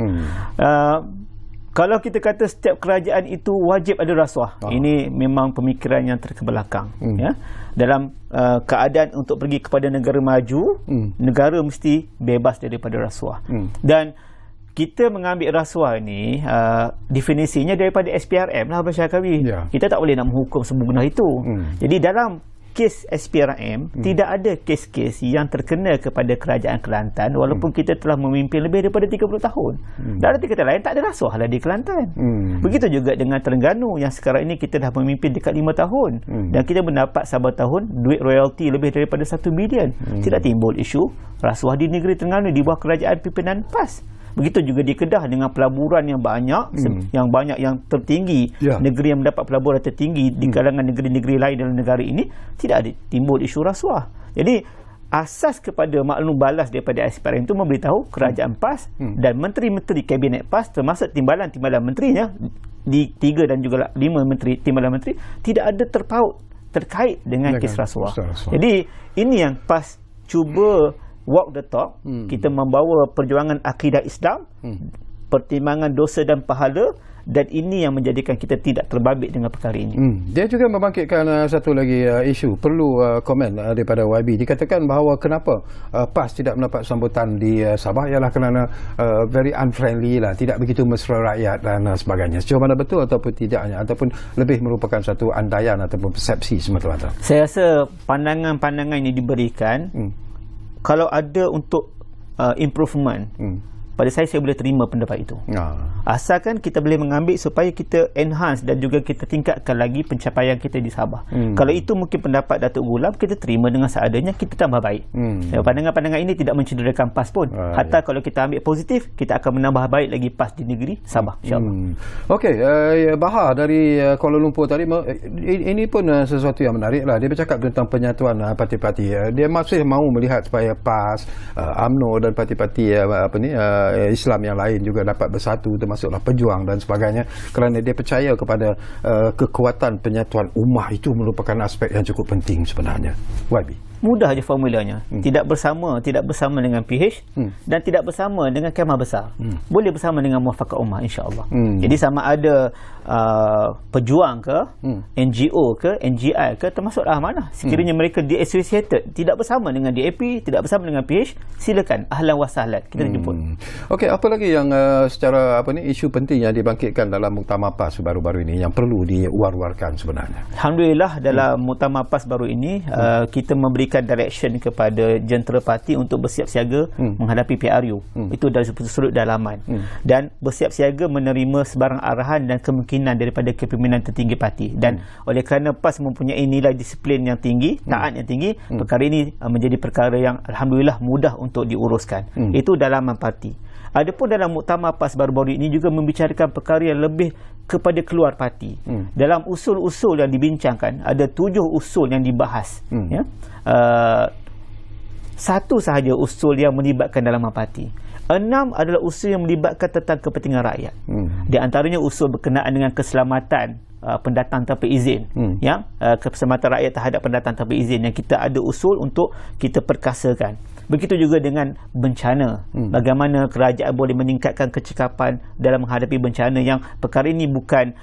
B: Kalau kita kata setiap kerajaan itu wajib ada rasuah, ini memang pemikiran yang terkebelakang. Ya? Dalam keadaan untuk pergi kepada negara maju, negara mesti bebas daripada rasuah. Dan kita mengambil rasuah ini definisinya daripada SPRM lah, Syarkawi. Kita tak boleh nak menghukum sebenar itu. Jadi dalam kes SPRM, tidak ada kes-kes yang terkena kepada kerajaan Kelantan walaupun kita telah memimpin lebih daripada 30 tahun. Dan arti kata lain, tak ada rasuah lah di Kelantan. Begitu juga dengan Terengganu yang sekarang ini kita dah memimpin dekat 5 tahun. Dan kita mendapat sabar tahun duit royalti lebih daripada 1 bilion. Tidak timbul isu rasuah di negeri Terengganu di bawah kerajaan pimpinan PAS. Begitu juga di Kedah dengan pelaburan yang banyak, yang tertinggi, negeri yang mendapat pelaburan tertinggi di kalangan negeri-negeri lain dalam negara ini, tidak ada timbul isu rasuah. Jadi asas kepada maklum balas daripada SPRM itu memberitahu kerajaan PAS dan menteri-menteri kabinet PAS termasuk timbalan-timbalan menterinya di 3 dan juga 5 menteri timbalan menteri tidak ada terkait dengan kes rasuah. Jadi ini yang PAS cuba walk the talk. Kita membawa perjuangan akidah Islam, pertimbangan dosa dan pahala, dan ini yang menjadikan kita tidak terbabit dengan perkara ini.
A: Dia juga membangkitkan satu lagi isu, perlu komen daripada YB. Dikatakan bahawa kenapa PAS tidak mendapat sambutan di Sabah ialah kerana very unfriendly lah, tidak begitu mesra rakyat dan sebagainya. Sejauh mana betul ataupun tidaknya, ataupun lebih merupakan satu andaian ataupun persepsi semata-mata?
B: Saya rasa pandangan-pandangan ini diberikan kalau ada untuk improvement. Pada saya boleh terima pendapat itu. Asalkan kita boleh mengambil supaya kita enhance dan juga kita tingkatkan lagi pencapaian kita di Sabah. Kalau itu mungkin pendapat Datuk Gulam, kita terima dengan seadanya, kita tambah baik. Pandangan-pandangan ini tidak mencederakan PAS pun. Hatta kalau kita ambil positif, kita akan menambah baik lagi PAS di negeri Sabah, insyaAllah. Okey,
A: Bahar dari Kuala Lumpur tadi, ini pun sesuatu yang menarik lah. Dia bercakap tentang penyatuan parti-parti. Dia masih mahu melihat supaya PAS, UMNO dan parti-parti Islam yang lain juga dapat bersatu, termasuklah Pejuang dan sebagainya, kerana dia percaya kepada kekuatan penyatuan ummah itu merupakan aspek yang cukup penting sebenarnya. YB,
B: mudah je formulanya. Tidak bersama dengan PH dan tidak bersama dengan kemah besar. Boleh bersama dengan muafakat ummah, insya-Allah. Jadi sama ada Pejuang ke, NGO ke, NGI ke, termasuklah mana sekiranya mereka di-associated, tidak bersama dengan DAP, tidak bersama dengan PH, silakan, ahlan wa sahlan, kita jemput.
A: Okey, apa lagi yang secara isu penting yang dibangkitkan dalam Muktamar PAS baru-baru ini yang perlu diuar-uarkan sebenarnya?
B: Alhamdulillah, dalam Muktamar PAS baru ini kita memberikan direction kepada jentera parti untuk bersiap siaga menghadapi PRU. Itu dari sudut dalaman. Dan bersiap siaga menerima sebarang arahan dan kemungkinan daripada kepimpinan tertinggi parti. Dan oleh kerana PAS mempunyai nilai disiplin yang tinggi, taat yang tinggi, perkara ini menjadi perkara yang alhamdulillah mudah untuk diuruskan. Itu dalaman parti. Adapun dalam Muktamar PAS baru-baru ini juga membicarakan perkara yang lebih kepada keluar parti. Dalam usul-usul yang dibincangkan, ada 7 usul yang dibahas. Satu sahaja usul yang melibatkan dalaman parti. 6 adalah usul yang melibatkan tentang kepentingan rakyat. Di antaranya usul berkenaan dengan keselamatan pendatang tanpa izin, keselamatan rakyat terhadap pendatang tanpa izin, yang kita ada usul untuk kita perkasakan. Begitu juga dengan bencana. Bagaimana kerajaan boleh meningkatkan kecekapan dalam menghadapi bencana, yang perkara ini bukan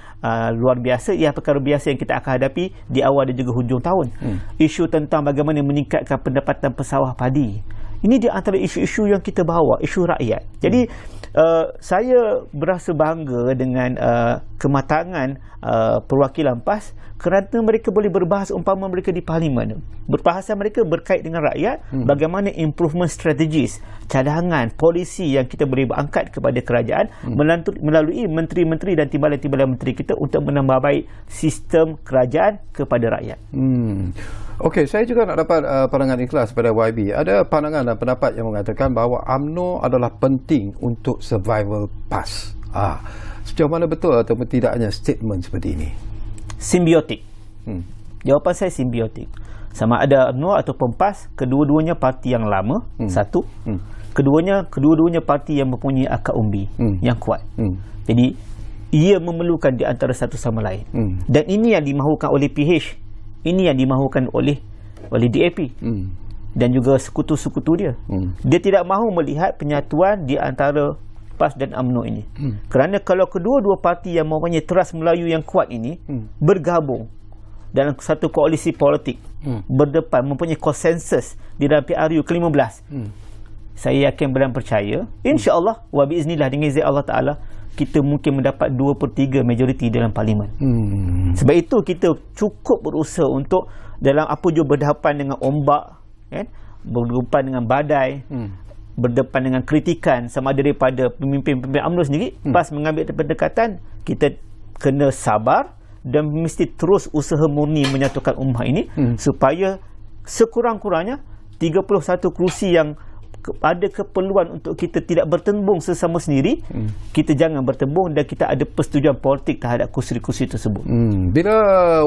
B: luar biasa, ia perkara biasa yang kita akan hadapi di awal dan juga hujung tahun. Isu tentang bagaimana meningkatkan pendapatan pesawah padi. Ini di antara isu-isu yang kita bawa, isu rakyat. Jadi saya berasa bangga dengan kematangan perwakilan PAS kerana mereka boleh berbahas umpama mereka di parlimen. Perbahasan mereka berkait dengan rakyat, bagaimana improvement strategies, cadangan, polisi yang kita boleh angkat kepada kerajaan melalui menteri-menteri dan timbalan-timbalan menteri kita untuk menambah baik sistem kerajaan kepada rakyat.
A: Okey, saya juga nak dapat pandangan ikhlas pada YB. Ada pandangan dan pendapat yang mengatakan bahawa UMNO adalah penting untuk survival PAS. Sejauh mana betul ataupun tidaknya statement seperti ini?
B: Simbiotik. Jawapan saya simbiotik. Sama ada UMNO ataupun PAS, kedua-duanya parti yang lama, satu. Kedua-duanya parti yang mempunyai akar umbi yang kuat. Jadi ia memerlukan di antara satu sama lain. Dan ini yang dimahukan oleh PH, ini yang dimahukan oleh DAP dan juga sekutu-sekutu dia. Dia tidak mahu melihat penyatuan di antara PAS dan UMNO ini. Kerana kalau kedua-dua parti yang mempunyai teras Melayu yang kuat ini bergabung dalam satu koalisi politik, berdepan mempunyai konsensus di dalam PRU ke-15, saya yakin dan percaya, insya-Allah wa biiznillah, dengan izin Allah Taala, kita mungkin mendapat 2/3 majoriti dalam parlimen. Sebab itu kita cukup berusaha untuk dalam apa jua berdepan dengan ombak, kan? Berdepan dengan badai, berdepan dengan kritikan sama daripada pemimpin-pemimpin UMNO sendiri, PAS mengambil pendekatan, kita kena sabar dan mesti terus usaha murni menyatukan ummah ini supaya sekurang-kurangnya 31 kerusi yang ada keperluan untuk kita tidak bertembung sesama sendiri, kita jangan bertembung dan kita ada persetujuan politik terhadap kursi-kursi tersebut.
A: Bila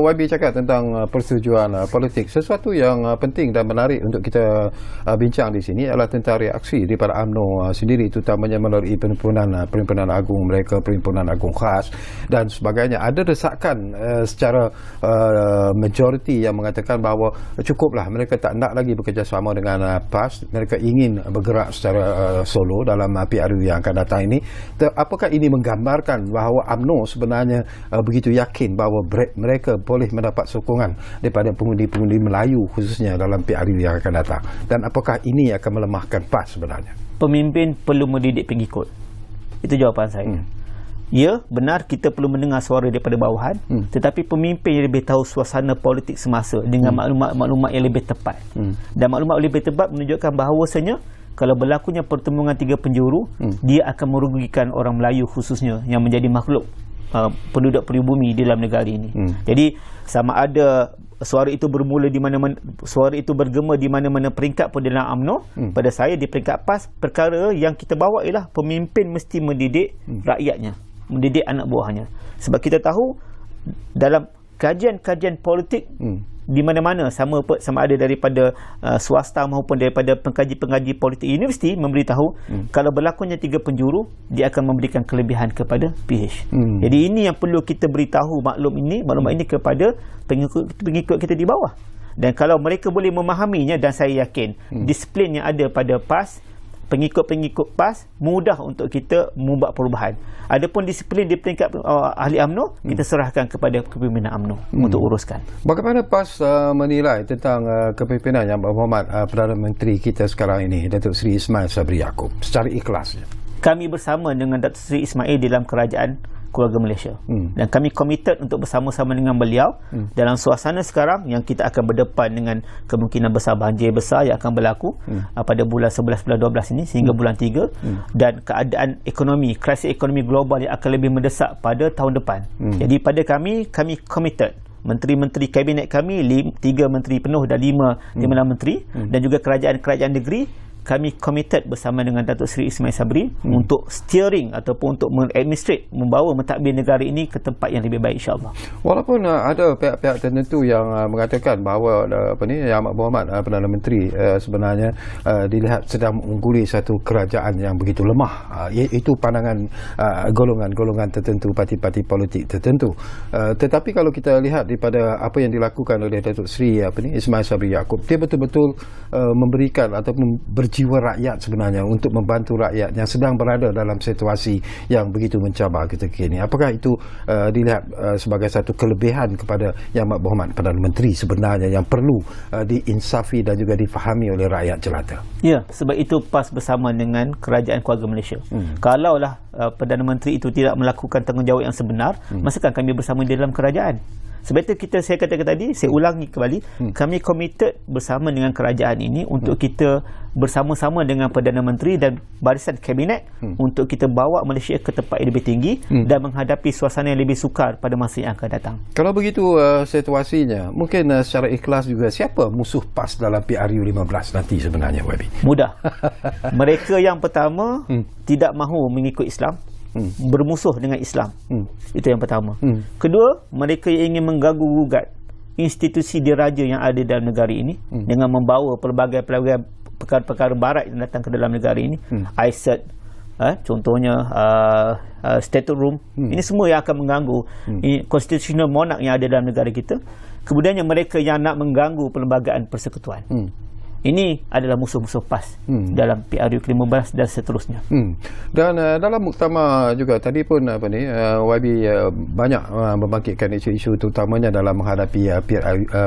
A: YB cakap tentang persetujuan politik, sesuatu yang penting dan menarik untuk kita bincang di sini adalah tentang reaksi daripada UMNO sendiri, terutamanya melalui perhimpunan agung mereka, perhimpunan agung khas dan sebagainya. Ada desakan secara majoriti yang mengatakan bahawa cukuplah, mereka tak nak lagi bekerjasama dengan PAS, mereka ingin bergerak secara solo dalam PRU yang akan datang ini. Apakah ini menggambarkan bahawa UMNO sebenarnya begitu yakin bahawa mereka boleh mendapat sokongan daripada pengundi-pengundi Melayu khususnya dalam PRU yang akan datang? Dan apakah ini akan melemahkan PAS sebenarnya?
B: Pemimpin perlu mendidik pengikut. Itu jawapan saya. Ya, benar kita perlu mendengar suara daripada bawahan, tetapi pemimpin yang lebih tahu suasana politik semasa dengan maklumat-maklumat yang lebih tepat. Dan maklumat lebih tepat menunjukkan bahawasanya kalau berlakunya pertemuan tiga penjuru, dia akan merugikan orang Melayu khususnya yang menjadi makhluk penduduk peribumi di dalam negara ini. Jadi sama ada suara itu bermula di mana-mana, suara itu bergema di mana-mana peringkat pun dalam UMNO, pada saya di peringkat PAS, perkara yang kita bawa ialah pemimpin mesti mendidik rakyatnya, mendidik anak buahnya. Sebab kita tahu dalam kajian-kajian politik di mana-mana, sama ada daripada swasta maupun daripada pengkaji-pengkaji politik universiti memberitahu kalau berlakunya tiga penjuru, dia akan memberikan kelebihan kepada PH. Jadi ini yang perlu kita beritahu maklumat ini kepada pengikut kita di bawah. Dan kalau mereka boleh memahaminya, dan saya yakin disiplin yang ada pada PAS, pengikut-pengikut PAS mudah untuk kita membuat perubahan. Adapun disiplin di peringkat ahli UMNO, kita serahkan kepada kepimpinan UMNO untuk uruskan.
A: Bagaimana PAS menilai tentang kepimpinan yang berhormat Perdana Menteri kita sekarang ini, Datuk Seri Ismail Sabri Yaakob, secara ikhlasnya?
B: Kami bersama dengan Datuk Seri Ismail dalam kerajaan keluarga Malaysia, dan kami komited untuk bersama-sama dengan beliau dalam suasana sekarang yang kita akan berdepan dengan kemungkinan besar banjir besar yang akan berlaku pada bulan 11, bulan 12 ini sehingga bulan 3, dan keadaan ekonomi, krisis ekonomi global yang akan lebih mendesak pada tahun depan. Jadi pada kami komited, menteri-menteri kabinet kami, 3 menteri penuh dan 5 menteri dan juga kerajaan-kerajaan negeri, kami committed bersama dengan Datuk Seri Ismail Sabri untuk steering ataupun untuk mengadministrate, membawa mentadbir negara ini ke tempat yang lebih baik, insya-Allah.
A: Walaupun ada pihak-pihak tertentu yang mengatakan bahawa Yang Amat Berhormat Perdana Menteri sebenarnya dilihat sedang mengungguli satu kerajaan yang begitu lemah. Itu pandangan golongan-golongan tertentu, parti-parti politik tertentu. Tetapi kalau kita lihat daripada apa yang dilakukan oleh Datuk Seri Ismail Sabri Yaakob, dia betul-betul memberikan ataupun berjiwa rakyat sebenarnya untuk membantu rakyat yang sedang berada dalam situasi yang begitu mencabar ketika ini. Apakah itu dilihat sebagai satu kelebihan kepada Yang Amat Berhormat Perdana Menteri sebenarnya yang perlu diinsafi dan juga difahami oleh rakyat jelata?
B: Ya, sebab itu PAS bersama dengan Kerajaan Keluarga Malaysia. Kalaulah Perdana Menteri itu tidak melakukan tanggungjawab yang sebenar, masakan kami bersama di dalam kerajaan? Sebab itu saya katakan tadi, saya ulangi kembali, kami committed bersama dengan kerajaan ini untuk kita bersama-sama dengan Perdana Menteri dan barisan kabinet untuk kita bawa Malaysia ke tempat yang lebih tinggi dan menghadapi suasana yang lebih sukar pada masa yang akan datang.
A: Kalau begitu situasinya, mungkin secara ikhlas juga, siapa musuh PAS dalam PRU 15 nanti sebenarnya, YB?
B: Mudah. Mereka yang pertama tidak mahu mengikut Islam, bermusuh dengan Islam. Itu yang pertama. Kedua, mereka yang ingin mengganggu-gugat institusi diraja yang ada dalam negara ini dengan membawa pelbagai-pelbagai perkara-perkara barat yang datang ke dalam negara ini. ISET, contohnya statute room, ini semua yang akan mengganggu constitutional monarch yang ada dalam negara kita. Kemudiannya mereka yang nak mengganggu perlembagaan persekutuan. Ini adalah musuh-musuh PAS dalam PRU ke-15 dan seterusnya.
A: Dan dalam muktamar juga tadi pun YB banyak membangkitkan isu-isu terutamanya dalam menghadapi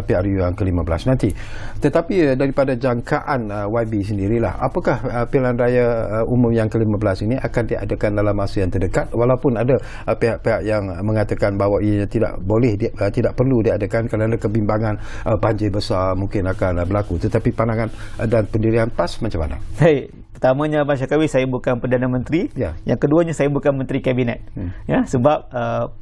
A: PRU yang ke-15 nanti. Tetapi daripada jangkaan YB sendirilah, apakah pilihan raya umum yang ke-15 ini akan diadakan dalam masa yang terdekat, walaupun ada pihak-pihak yang mengatakan bahawa ia tidak boleh, tidak perlu diadakan kerana kebimbangan banjir besar mungkin akan berlaku. Tetapi pandangan dan pendirian PAS macam mana?
B: Pertamanya, Abang Syakawi, saya bukan Perdana Menteri. Yang keduanya, saya bukan Menteri Kabinet. Sebab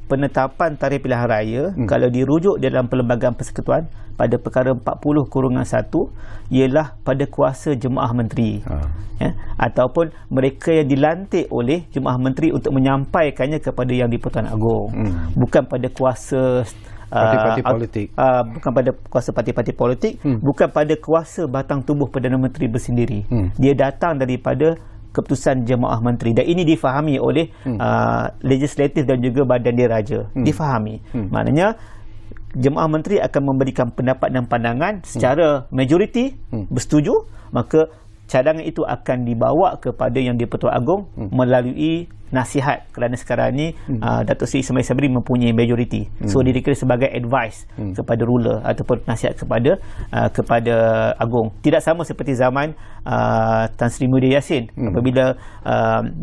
B: penetapan tarikh pilihan raya kalau dirujuk dalam Perlembagaan Persekutuan pada perkara 40/1 ialah pada kuasa Jemaah Menteri. Ataupun mereka yang dilantik oleh Jemaah Menteri untuk menyampaikannya kepada Yang di-Pertuan Agong. Bukan pada kuasa
A: parti-parti politik,
B: bukan pada kuasa parti-parti politik, bukan pada kuasa batang tubuh Perdana Menteri bersendiri. Dia datang daripada keputusan Jemaah Menteri, dan ini difahami oleh legislatif dan juga badan diraja. Difahami. Maknanya Jemaah Menteri akan memberikan pendapat dan pandangan secara majoriti bersetuju, maka cadangan itu akan dibawa kepada Yang di-Pertuan Agong melalui nasihat, kerana sekarang ni Datuk Seri Ismail Sabri mempunyai majoriti, so dia dikira sebagai advice kepada ruler ataupun nasihat kepada Agong. Tidak sama seperti zaman Tan Sri Muhyiddin Yassin. Apabila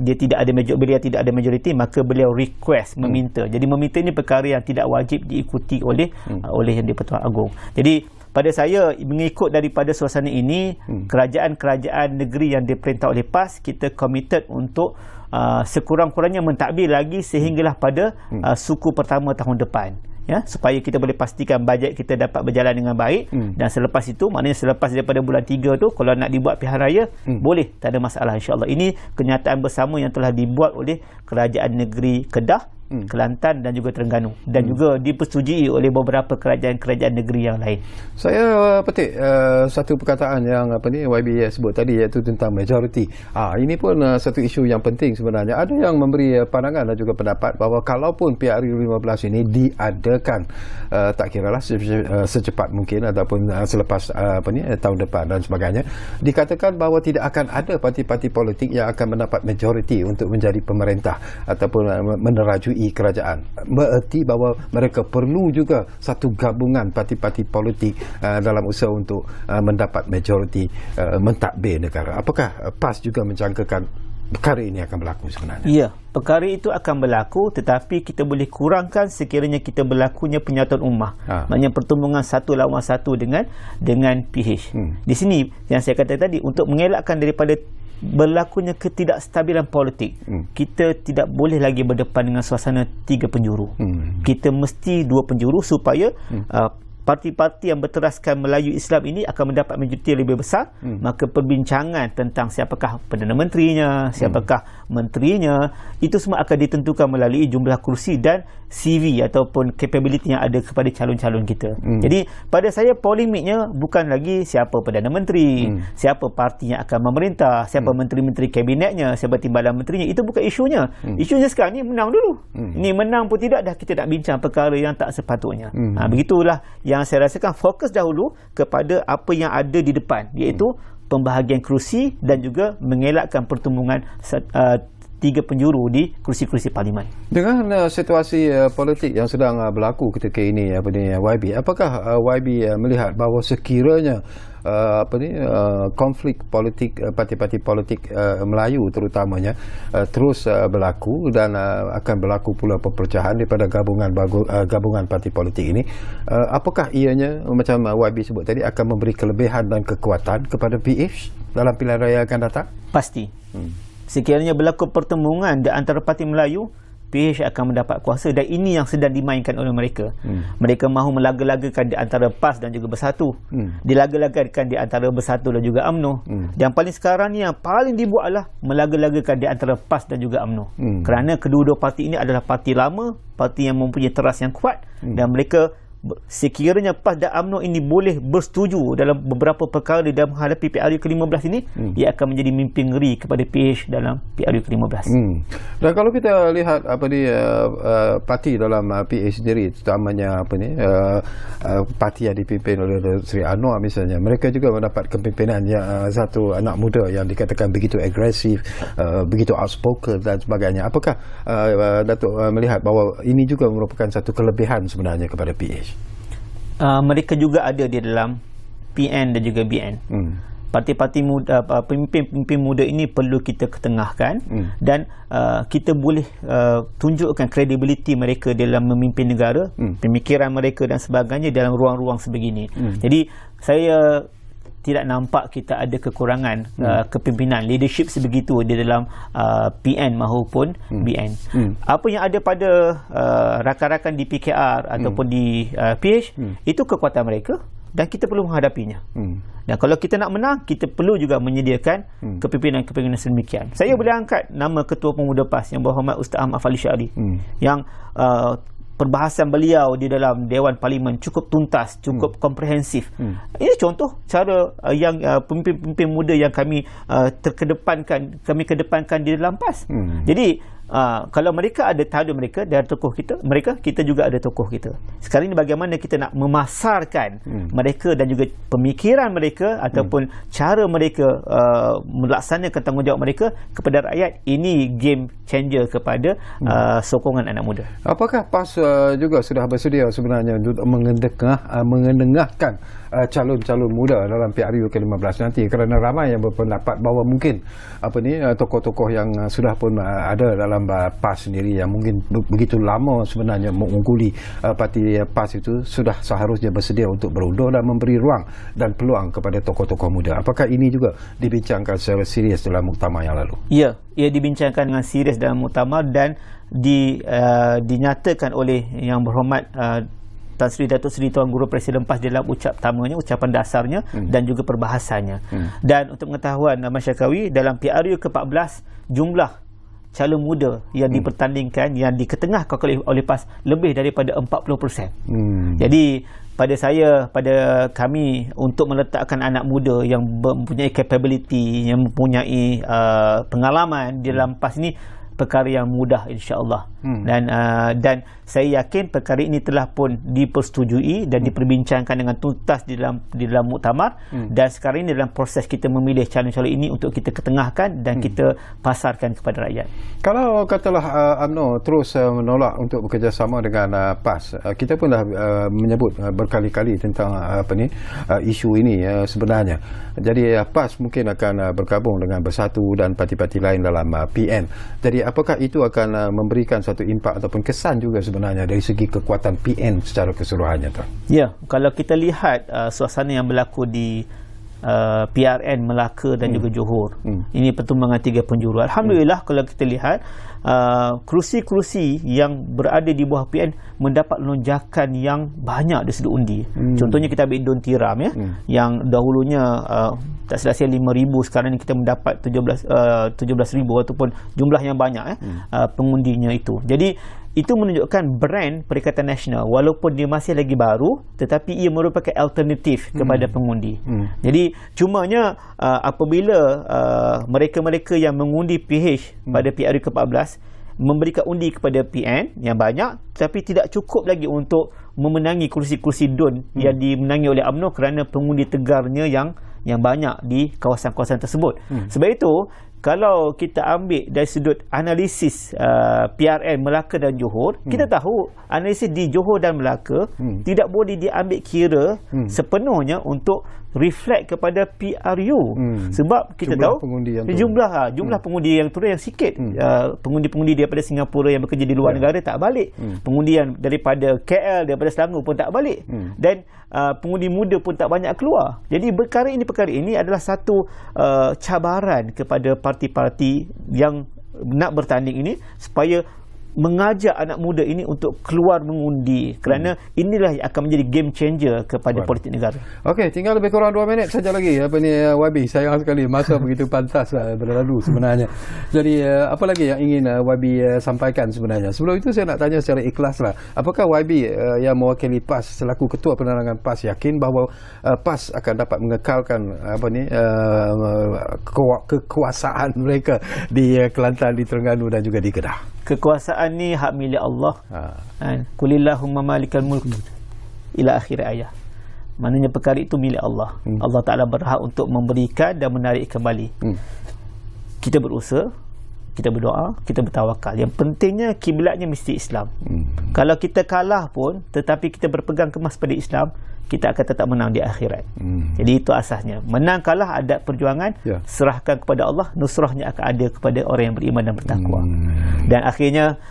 B: dia tidak ada majoriti, maka beliau request, meminta. Jadi meminta ini perkara yang tidak wajib diikuti oleh Yang di-Pertuan Agong. Jadi pada saya, mengikut daripada suasana ini, kerajaan-kerajaan negeri yang diperintah oleh PAS, kita committed untuk sekurang-kurangnya mentadbir lagi sehinggalah pada suku pertama tahun depan, supaya kita boleh pastikan bajet kita dapat berjalan dengan baik. Dan selepas itu, maknanya selepas daripada bulan 3 tu, kalau nak dibuat pilihan raya, boleh, tak ada masalah, insya-Allah. Ini kenyataan bersama yang telah dibuat oleh kerajaan negeri Kedah, Kelantan dan juga Terengganu, dan juga dipersetujui oleh beberapa kerajaan-kerajaan negeri yang lain.
A: Saya petik satu perkataan yang YB sebut tadi, iaitu tentang majoriti. Ini pun satu isu yang penting sebenarnya. Ada yang memberi pandangan dan juga pendapat bahawa kalaupun PRU 15 ini diadakan, tak kiralah secepat mungkin ataupun selepas tahun depan dan sebagainya, dikatakan bahawa tidak akan ada parti-parti politik yang akan mendapat majoriti untuk menjadi pemerintah ataupun menerajui kerajaan. Bererti bahawa mereka perlu juga satu gabungan parti-parti politik dalam usaha untuk mendapat majoriti mentadbir negara. Apakah PAS juga menjangkakan perkara ini akan berlaku sebenarnya?
B: Ya, perkara itu akan berlaku, tetapi kita boleh kurangkan sekiranya kita berlakunya penyatuan ummah. Maknanya pertumbungan satu lawan satu dengan PH. Di sini yang saya katakan tadi, untuk mengelakkan daripada berlakunya ketidakstabilan politik, kita tidak boleh lagi berdepan dengan suasana 3 penjuru. Kita mesti 2 penjuru supaya parti-parti yang berteraskan Melayu Islam ini akan mendapat majoriti lebih besar, maka perbincangan tentang siapakah Perdana Menterinya, siapakah menterinya, itu semua akan ditentukan melalui jumlah kursi dan CV ataupun capability yang ada kepada calon-calon kita. Jadi pada saya polemiknya bukan lagi siapa Perdana Menteri, siapa parti yang akan memerintah, siapa menteri-menteri kabinetnya, siapa timbalan menterinya, itu bukan isunya. Isunya sekarang ni menang dulu. Ini menang pun tidak, dah kita nak bincang perkara yang tak sepatutnya. Begitulah yang saya rasakan, fokus dahulu kepada apa yang ada di depan, iaitu pembahagian kerusi dan juga mengelakkan pertumbungan 3 penjuru di kursi-kursi parlimen.
A: Dengan situasi politik yang sedang berlaku ketika ini, YB, apakah YB melihat bahawa sekiranya konflik politik parti-parti politik Melayu terutamanya terus berlaku dan akan berlaku pula perpecahan daripada gabungan parti politik ini, apakah ianya macam YB sebut tadi akan memberi kelebihan dan kekuatan kepada PH dalam pilihan raya akan datang?
B: Pasti. Sekiranya berlaku pertemuan di antara parti Melayu, PH akan mendapat kuasa, dan ini yang sedang dimainkan oleh mereka. Mereka mahu melaga-lagakan di antara PAS dan juga Bersatu, dilaga-lagakan di antara Bersatu dan juga UMNO. Dan paling sekarang ni yang paling dibuat adalah melaga-lagakan di antara PAS dan juga UMNO. Kerana kedua-dua parti ini adalah parti lama, parti yang mempunyai teras yang kuat, dan mereka sekiranya PAS dan UMNO ini boleh bersetuju dalam beberapa perkara di dalam menghadapi PRU ke-15 ini, ia akan menjadi mimpi ngeri kepada PH dalam PRU ke-15.
A: Dan kalau kita lihat parti dalam PH sendiri, terutamanya parti yang dipimpin oleh Sri Anwar misalnya, mereka juga mendapat kepimpinan yang satu anak muda yang dikatakan begitu agresif, begitu outspoken dan sebagainya. Apakah Datuk melihat bahawa ini juga merupakan satu kelebihan sebenarnya kepada PH?
B: Mereka juga ada di dalam PN dan juga BN. Parti-parti muda, pemimpin muda ini perlu kita ketengahkan, dan kita boleh tunjukkan kredibiliti mereka dalam memimpin negara, pemikiran mereka dan sebagainya dalam ruang-ruang sebegini. Jadi saya tidak nampak kita ada kekurangan kepimpinan leadership sebegitu di dalam PN maupun BN. Apa yang ada pada rakan-rakan di PKR ataupun di PH, itu kekuatan mereka dan kita perlu menghadapinya. Dan kalau kita nak menang, kita perlu juga menyediakan kepimpinan-kepimpinan sedemikian. Saya boleh angkat nama Ketua Pemuda PAS Yang Berhormat Ustaz Ahmad Fali Syari, yang perbahasan beliau di dalam Dewan Parlimen cukup tuntas, cukup komprehensif. Ini contoh cara yang pemimpin-pemimpin muda yang kami kedepankan di dalam PAS. Jadi kalau mereka ada tahu mereka dari tokoh kita juga ada tokoh kita. Sekarang ini bagaimana kita nak memasarkan mereka dan juga pemikiran mereka ataupun cara mereka melaksanakan tanggungjawab mereka kepada rakyat. Ini game changer kepada sokongan anak muda.
A: Apakah PAS juga sudah bersedia sebenarnya untuk mengendengahkan calon-calon muda dalam PRU ke-15 nanti, kerana ramai yang berpendapat bahawa mungkin tokoh-tokoh yang sudah pun ada dalam PAS sendiri yang mungkin begitu lama sebenarnya mengungguli parti PAS itu sudah seharusnya bersedia untuk berundur dan memberi ruang dan peluang kepada tokoh-tokoh muda. Apakah ini juga dibincangkan secara serius dalam muktamar yang lalu?
B: Ya, ia dibincangkan dengan serius dalam muktamar dan dinyatakan oleh Yang Berhormat Tan Sri Datuk Seri Tuan Guru Presiden PAS dalam ucapan dasarnya dan juga perbahasannya. Dan untuk pengetahuan masyarakat, dalam PRU ke-14 jumlah calon muda yang dipertandingkan, yang diketengahkan oleh PAS lebih daripada 40%. Jadi pada kami untuk meletakkan anak muda yang mempunyai capability, yang mempunyai pengalaman di dalam PAS ini perkara yang mudah, insya-Allah. Dan saya yakin perkara ini telah pun dipersetujui dan diperbincangkan dengan tuntas di dalam muktamar, dan sekarang ini dalam proses kita memilih calon-calon ini untuk kita ketengahkan dan kita pasarkan kepada rakyat. Kalau
A: katalah UMNO terus menolak untuk bekerjasama dengan PAS, kita pun dah menyebut berkali-kali tentang isu ini sebenarnya. Jadi PAS mungkin akan bergabung dengan Bersatu dan parti-parti lain dalam PN. Jadi apakah itu akan memberikan satu impak ataupun kesan juga sebenarnya dari segi kekuatan PN secara keseluruhannya, Tuan?
B: Ya, kalau kita lihat suasana yang berlaku di PRN Melaka dan juga Johor. Ini pertumbangan 3 penjuru. Alhamdulillah kalau kita lihat kerusi-kerusi yang berada di bawah PN mendapat lonjakan yang banyak dari sudut undi. Contohnya kita ambil Don Tiram yang dahulunya tak silap saya 5,000, sekarang ni kita mendapat 17,000 ataupun jumlah yang banyak pengundinya itu. Jadi itu menunjukkan brand Perikatan Nasional walaupun dia masih lagi baru, tetapi ia merupakan alternatif kepada pengundi. Jadi cumanya apabila mereka-mereka yang mengundi PH pada PRU ke-14 memberikan undi kepada PN yang banyak, tapi tidak cukup lagi untuk memenangi kursi-kursi DUN yang dimenangi oleh UMNO kerana pengundi tegarnya yang banyak di kawasan-kawasan tersebut. Sebab itu kalau kita ambil dari sudut analisis PRN Melaka dan Johor, kita tahu analisis di Johor dan Melaka tidak boleh diambil kira sepenuhnya untuk reflect kepada PRU. Sebab kita
A: jumlah
B: tahu
A: pengundi yang
B: jumlah pengundi yang turun yang sikit. Pengundi-pengundi daripada Singapura yang bekerja di luar negara tak balik. Pengundi yang daripada KL, daripada Selangor pun tak balik. Dan pengundi muda pun tak banyak keluar. Jadi perkara ini adalah satu cabaran kepada parti-parti yang nak bertanding ini supaya mengajak anak muda ini untuk keluar mengundi, kerana inilah yang akan menjadi game changer kepada politik negara.
A: Okey, tinggal lebih kurang 2 minit saja lagi. YB, sayang sekali masa begitu pantas berlalu sebenarnya. Jadi apa lagi yang ingin YB sampaikan sebenarnya? Sebelum itu saya nak tanya secara ikhlas lah. Apakah YB yang mewakili PAS selaku Ketua Penerangan PAS yakin bahawa PAS akan dapat mengekalkan kekuasaan mereka di Kelantan, di Terengganu dan juga di Kedah?
B: Kekuasaan ni hak milik Allah. Qulillahumma malikal mulk ila akhir ayat. Maknanya perkara itu milik Allah. Allah Ta'ala berhak untuk memberikan dan menarik kembali. Kita berusaha, kita berdoa, kita bertawakal. Yang pentingnya kiblatnya mesti Islam. Kalau kita kalah pun tetapi kita berpegang kemas pada Islam, kita akan tetap menang di akhirat. Jadi itu asasnya. Menang kalah ada perjuangan, serahkan kepada Allah, nusrahnya akan ada kepada orang yang beriman dan bertakwa. Dan akhirnya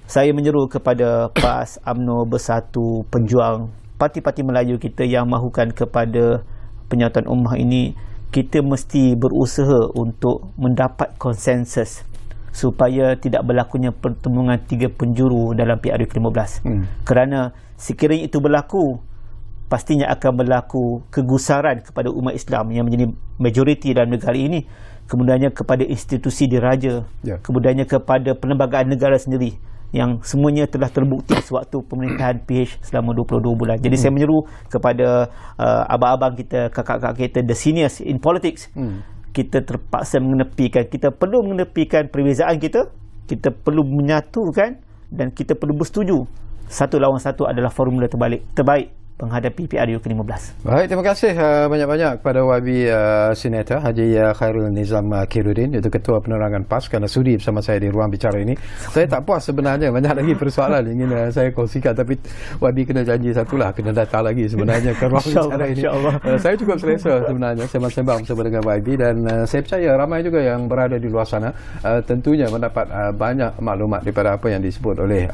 B: saya menyeru kepada PAS, UMNO, Bersatu, Penjuang, parti-parti Melayu kita yang mahukan kepada penyatuan ummah ini, kita mesti berusaha untuk mendapat konsensus supaya tidak berlakunya pertemuan 3 penjuru dalam PRU ke-15. Kerana sekiranya itu berlaku, pastinya akan berlaku kegusaran kepada umat Islam yang menjadi majoriti dalam negara ini, kemudiannya kepada institusi diraja, kemudiannya kepada perlembagaan negara sendiri yang semuanya telah terbukti sewaktu pemerintahan PH selama 22 bulan. Jadi saya menyeru kepada abang-abang kita, kakak-kakak kita, the seniors in politics, kita terpaksa mengenepikan, kita perlu mengenepikan perbezaan kita, kita perlu menyatukan dan kita perlu bersetuju satu lawan satu adalah formula terbaik menghadapi PRU ke-15.
A: Baik, terima kasih banyak-banyak kepada YB Senator Haji Khairul Nizam Khairuddin, iaitu Ketua Penerangan PAS, kerana sudi bersama saya di ruang bicara ini. Saya tak puas sebenarnya, banyak lagi persoalan ingin saya kongsikan, tapi YB kena janji satulah, kena datang lagi sebenarnya ke ruang bicara ini. Saya cukup selesa sebenarnya sembang-sembang bersama dengan YB, dan saya percaya ramai juga yang berada di luar sana tentunya mendapat banyak maklumat daripada apa yang disebut oleh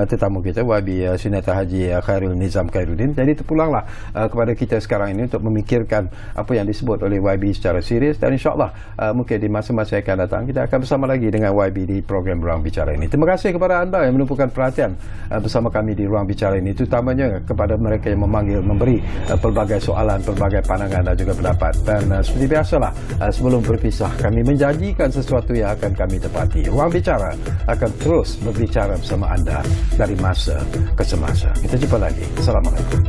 A: tetamu kita YB Senator Haji Khairul Nizam Khairuddin. Jadi terpulanglah kepada kita sekarang ini untuk memikirkan apa yang disebut oleh YB secara serius, dan insyaAllah mungkin di masa-masa yang akan datang kita akan bersama lagi dengan YB di program Ruang Bicara ini. Terima kasih kepada anda yang menumpukan perhatian bersama kami di Ruang Bicara ini, terutamanya kepada mereka yang memanggil, memberi pelbagai soalan, pelbagai pandangan dan juga pendapat. Dan seperti biasalah, sebelum berpisah kami menjanjikan sesuatu yang akan kami tepati. Ruang Bicara akan terus berbicara bersama anda dari masa ke semasa. Kita jumpa lagi. Assalamualaikum.